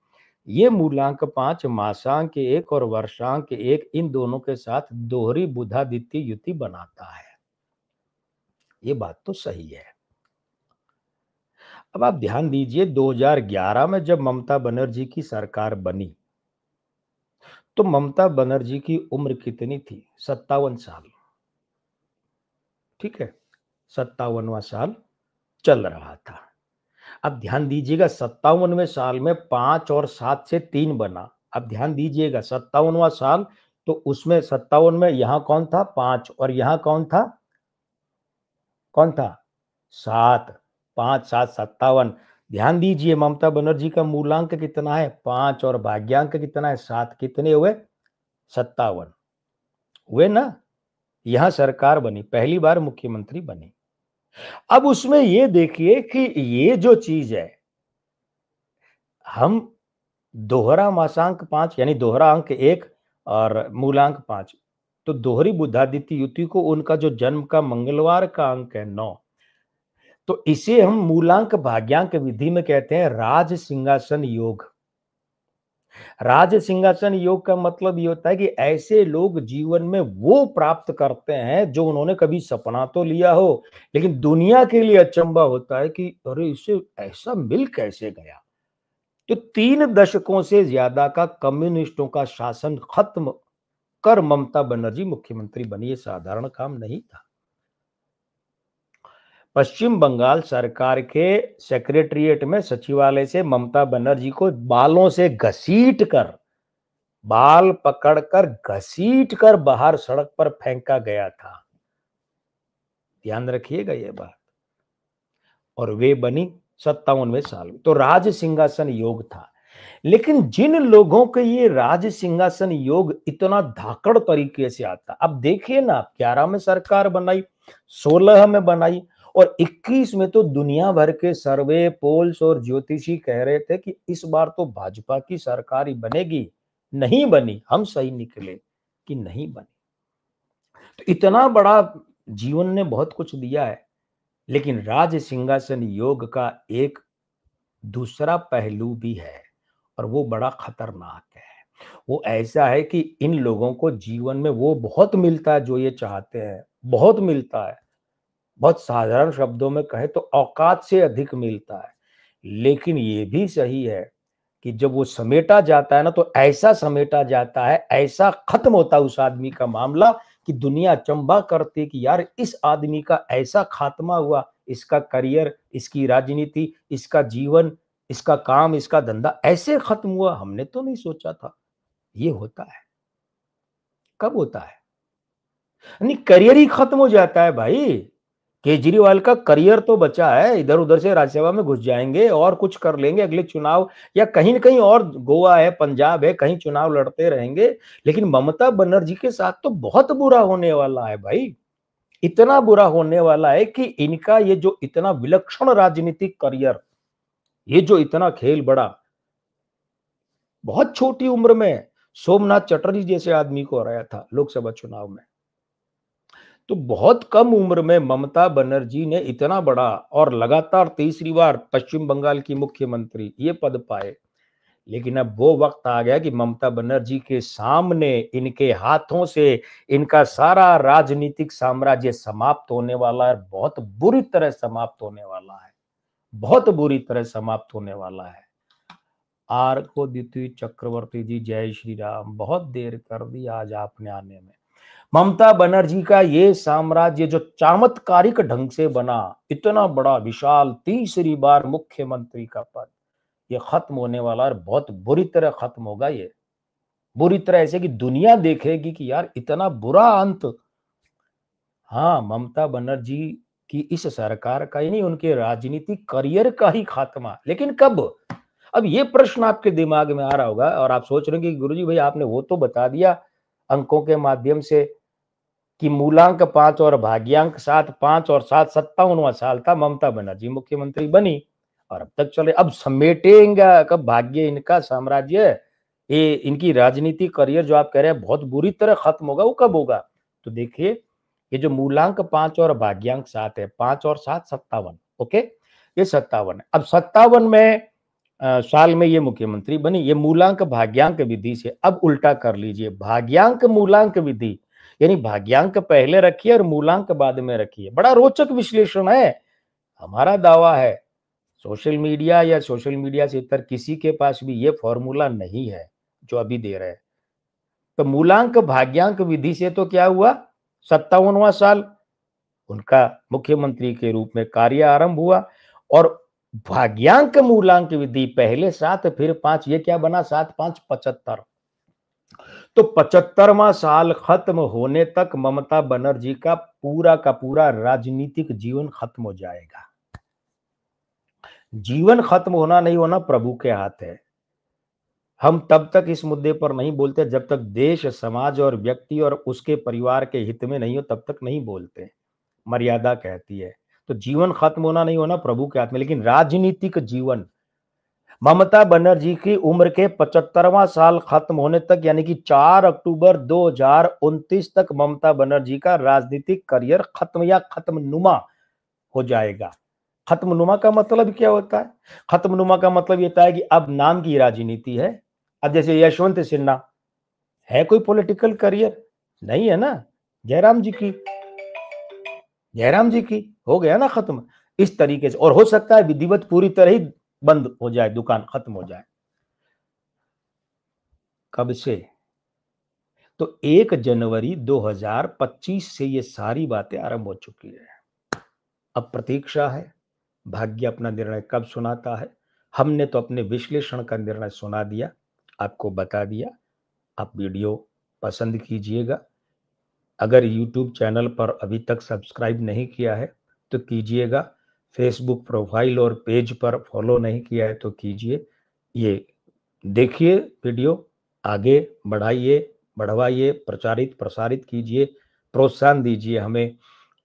ये मूलांक 5 मासांक 1 और वर्षांक 1, इन दोनों के साथ दोहरी बुधादित्य युति बनाता है। ये बात तो सही है। अब आप ध्यान दीजिए 2011 में जब ममता बनर्जी की सरकार बनी, तो ममता बनर्जी की उम्र कितनी थी? 57 साल, ठीक है? 57वां साल चल रहा था। अब ध्यान दीजिएगा 57वें साल में 5 और 7 से 3 बना। अब ध्यान दीजिएगा 57वां साल, तो उसमें 57 में यहाँ कौन था? 5, और यहाँ कौन था? कौन था? 7, 5, 7, 57। ध्यान दीजिए ममता बनर्जी का मूलांक कितना है? 5, और भाग्यांक कितना है? 7, कितने हुए? 57 हुए ना? यहां सरकार बनी, पहली बार मुख्यमंत्री बनी। अब उसमें ये देखिए कि ये जो चीज है, हम दोहरा मासांक 5 यानी दोहरा अंक 1 और मूलांक 5, तो दोहरी बुधादित्य युति को उनका जो जन्म का मंगलवार का अंक है 9, तो इसे हम मूलांक भाग्यांक विधि में कहते हैं राज सिंहासन योग। राज सिंहासन योग का मतलब ये होता है कि ऐसे लोग जीवन में वो प्राप्त करते हैं जो उन्होंने कभी सपना तो लिया हो, लेकिन दुनिया के लिए अचंभा होता है कि अरे इसे ऐसा मिल कैसे गया। तो 3 दशकों से ज्यादा का कम्युनिस्टों का शासन खत्म कर ममता बनर्जी मुख्यमंत्री बनी, ये साधारण काम नहीं था। पश्चिम बंगाल सरकार के सेक्रेटरिएट में सचिवालय से ममता बनर्जी को बालों से घसीट कर, बाल पकड़कर घसीट कर बाहर सड़क पर फेंका गया था। ध्यान रखिएगा ये बात। और वे बनी 57वें साल में, तो राज सिंहासन योग था। लेकिन जिन लोगों के ये राज सिंहासन योग इतना धाकड़ तरीके से आता, अब देखिए ना, 11 में सरकार बनाई, 16 में बनाई और 21 में तो दुनिया भर के सर्वे, पोल्स और ज्योतिषी कह रहे थे कि इस बार तो भाजपा की सरकार ही बनेगी। नहीं बनी, हम सही निकले कि नहीं बनी। तो इतना बड़ा जीवन ने बहुत कुछ दिया है, लेकिन राज सिंहासन योग का एक दूसरा पहलू भी है और वो बड़ा खतरनाक है। वो ऐसा है कि इन लोगों को जीवन में वो बहुत मिलता है जो ये चाहते हैं, बहुत मिलता है। बहुत साधारण शब्दों में कहे तो औकात से अधिक मिलता है। लेकिन ये भी सही है कि जब वो समेटा जाता है ना, तो ऐसा समेटा जाता है, ऐसा खत्म होता है उस आदमी का मामला कि दुनिया अचंभा करती कि यार इस आदमी का ऐसा खात्मा हुआ, इसका करियर, इसकी राजनीति, इसका जीवन, इसका काम, इसका धंधा ऐसे खत्म हुआ, हमने तो नहीं सोचा था। ये होता है। कब होता है? नहीं, करियर ही खत्म हो जाता है भाई। केजरीवाल का करियर तो बचा है, इधर उधर से राज्यसभा में घुस जाएंगे और कुछ कर लेंगे अगले चुनाव, या कहीं न कहीं और गोवा है, पंजाब है, कहीं चुनाव लड़ते रहेंगे। लेकिन ममता बनर्जी के साथ तो बहुत बुरा होने वाला है भाई। इतना बुरा होने वाला है कि इनका ये जो इतना विलक्षण राजनीतिक करियर, ये जो इतना खेल बड़ा, बहुत छोटी उम्र में सोमनाथ चटर्जी जैसे आदमी को हराया था लोकसभा चुनाव में। तो बहुत कम उम्र में ममता बनर्जी ने इतना बड़ा और लगातार तीसरी बार पश्चिम बंगाल की मुख्यमंत्री ये पद पाए। लेकिन अब वो वक्त आ गया कि ममता बनर्जी के सामने, इनके हाथों से इनका सारा राजनीतिक साम्राज्य समाप्त होने वाला है, बहुत बुरी तरह समाप्त होने वाला है, बहुत बुरी तरह समाप्त होने वाला है। आर को द्वितीय चक्रवर्ती जी, जय श्री राम। बहुत देर कर दी आज आपने आने में। ममता बनर्जी का ये साम्राज्य जो चमत्कारिक ढंग से बना, इतना बड़ा विशाल तीसरी बार मुख्यमंत्री का पद, ये खत्म होने वाला है, बहुत बुरी तरह खत्म होगा। ये बुरी तरह ऐसे कि दुनिया देखेगी कि यार इतना बुरा अंत। हाँ, ममता बनर्जी की इस सरकार का ही नहीं, उनके राजनीतिक करियर का ही खात्मा। लेकिन कब? अब ये प्रश्न आपके दिमाग में आ रहा होगा और आप सोच रहे हैं कि गुरुजी भाई आपने वो तो बता दिया अंकों के माध्यम से कि मूलांक 5 और भाग्यांक 7, 5 और 7 57वां साल था, ममता बनर्जी मुख्यमंत्री बनी और अब तक चले। अब समेटेगा कब भाग्य इनका साम्राज्य, ये इनकी राजनीति करियर जो आप कह रहे हैं बहुत बुरी तरह खत्म होगा, वो कब होगा? तो देखिए, ये जो मूलांक 5 और भाग्यांक 7 है, 5 और 7 57, ओके, ये 57 है। अब 57 में साल में ये मुख्यमंत्री बनी। ये मूलांक भाग्यांक विधि से अब उल्टा कर लीजिए, भाग्यांक मूलांक विधि, यानी भाग्यांक पहले रखिए और मूलांक बाद में रखिए। बड़ा रोचक विश्लेषण है। हमारा दावा है सोशल मीडिया या सोशल मीडिया से इतर किसी के पास भी ये फॉर्मूला नहीं है जो अभी दे रहे हैं। तो मूलांक भाग्यांक विधि से तो क्या हुआ, 57वां साल उनका मुख्यमंत्री के रूप में कार्य आरंभ हुआ। और भाग्यांक मूलांक विधि पहले 7 फिर 5, ये क्या बना, 7 5 75। तो 75वां साल खत्म होने तक ममता बनर्जी का पूरा राजनीतिक जीवन खत्म हो जाएगा। जीवन खत्म होना नहीं होना प्रभु के हाथ है। हम तब तक इस मुद्दे पर नहीं बोलते जब तक देश, समाज और व्यक्ति और उसके परिवार के हित में नहीं हो, तब तक नहीं बोलते। मर्यादा कहती है। तो जीवन खत्म होना नहीं होना प्रभु के हाथ में, लेकिन राजनीतिक जीवन, ममता बनर्जी की उम्र के 75वां साल खत्म होने तक, यानी कि 4 अक्टूबर 2029 तक ममता बनर्जी का राजनीतिक करियर खत्म या खत्मनुमा हो जाएगा। खत्मनुमा का मतलब क्या होता है? खत्मनुमा का मतलब ये होता है कि अब नाम की राजनीति है। अब जैसे यशवंत सिन्हा है, कोई पॉलिटिकल करियर नहीं है ना। जयराम जी की हो गया ना खत्म। इस तरीके से, और हो सकता है विधिवत पूरी तरह ही बंद हो जाए, दुकान खत्म हो जाए। कब से? तो 1 जनवरी 2025 से ये सारी बातें आरंभ हो चुकी है। अब प्रतीक्षा है, भाग्य अपना निर्णय कब सुनाता है। हमने तो अपने विश्लेषण का निर्णय सुना दिया, आपको बता दिया। आप वीडियो पसंद कीजिएगा। अगर YouTube चैनल पर अभी तक सब्सक्राइब नहीं किया है तो कीजिएगा। फेसबुक प्रोफाइल और पेज पर फॉलो नहीं किया है तो कीजिए। ये देखिए वीडियो, आगे बढ़ाइए, बढ़वाइए, प्रचारित प्रसारित कीजिए, प्रोत्साहन दीजिए हमें।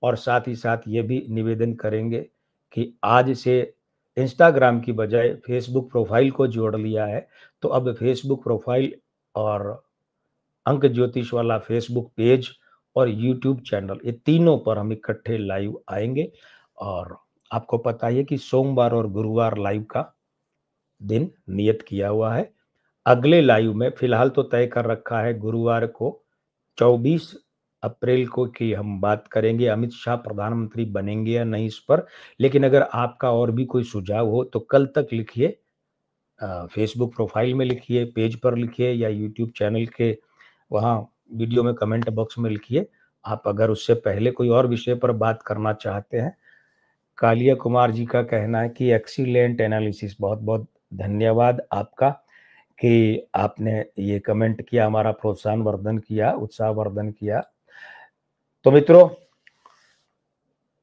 और साथ ही साथ ये भी निवेदन करेंगे कि आज से इंस्टाग्राम की बजाय फेसबुक प्रोफाइल को जोड़ लिया है, तो अब फेसबुक प्रोफाइल और अंक ज्योतिष वाला फेसबुक पेज और यूट्यूब चैनल, ये तीनों पर हम इकट्ठे लाइव आएंगे। और आपको पता है कि सोमवार और गुरुवार लाइव का दिन नियत किया हुआ है। अगले लाइव में फिलहाल तो तय कर रखा है गुरुवार को 24 अप्रैल को की हम बात करेंगे अमित शाह प्रधानमंत्री बनेंगे या नहीं इस पर। लेकिन अगर आपका और भी कोई सुझाव हो तो कल तक लिखिए, फेसबुक प्रोफाइल में लिखिए, पेज पर लिखिए, या यूट्यूब चैनल के वहाँ वीडियो में कमेंट बॉक्स में लिखिए। आप अगर उससे पहले कोई और विषय पर बात करना चाहते हैं। कालिया कुमार जी का कहना है कि एक्सीलेंट एनालिसिस, बहुत बहुत धन्यवाद आपका कि आपने ये कमेंट किया, हमारा प्रोत्साहन वर्धन किया, उत्साह वर्धन किया। तो मित्रों,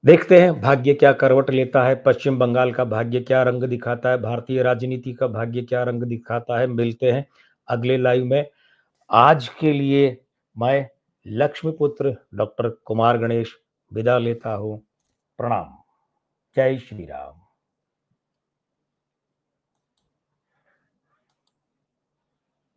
देखते हैं भाग्य क्या करवट लेता है, पश्चिम बंगाल का भाग्य क्या रंग दिखाता है, भारतीय राजनीति का भाग्य क्या रंग दिखाता है। मिलते हैं अगले लाइव में। आज के लिए मैं लक्ष्मीपुत्र डॉक्टर कुमार गणेश विदा लेता हूँ। प्रणाम। जय श्री राम।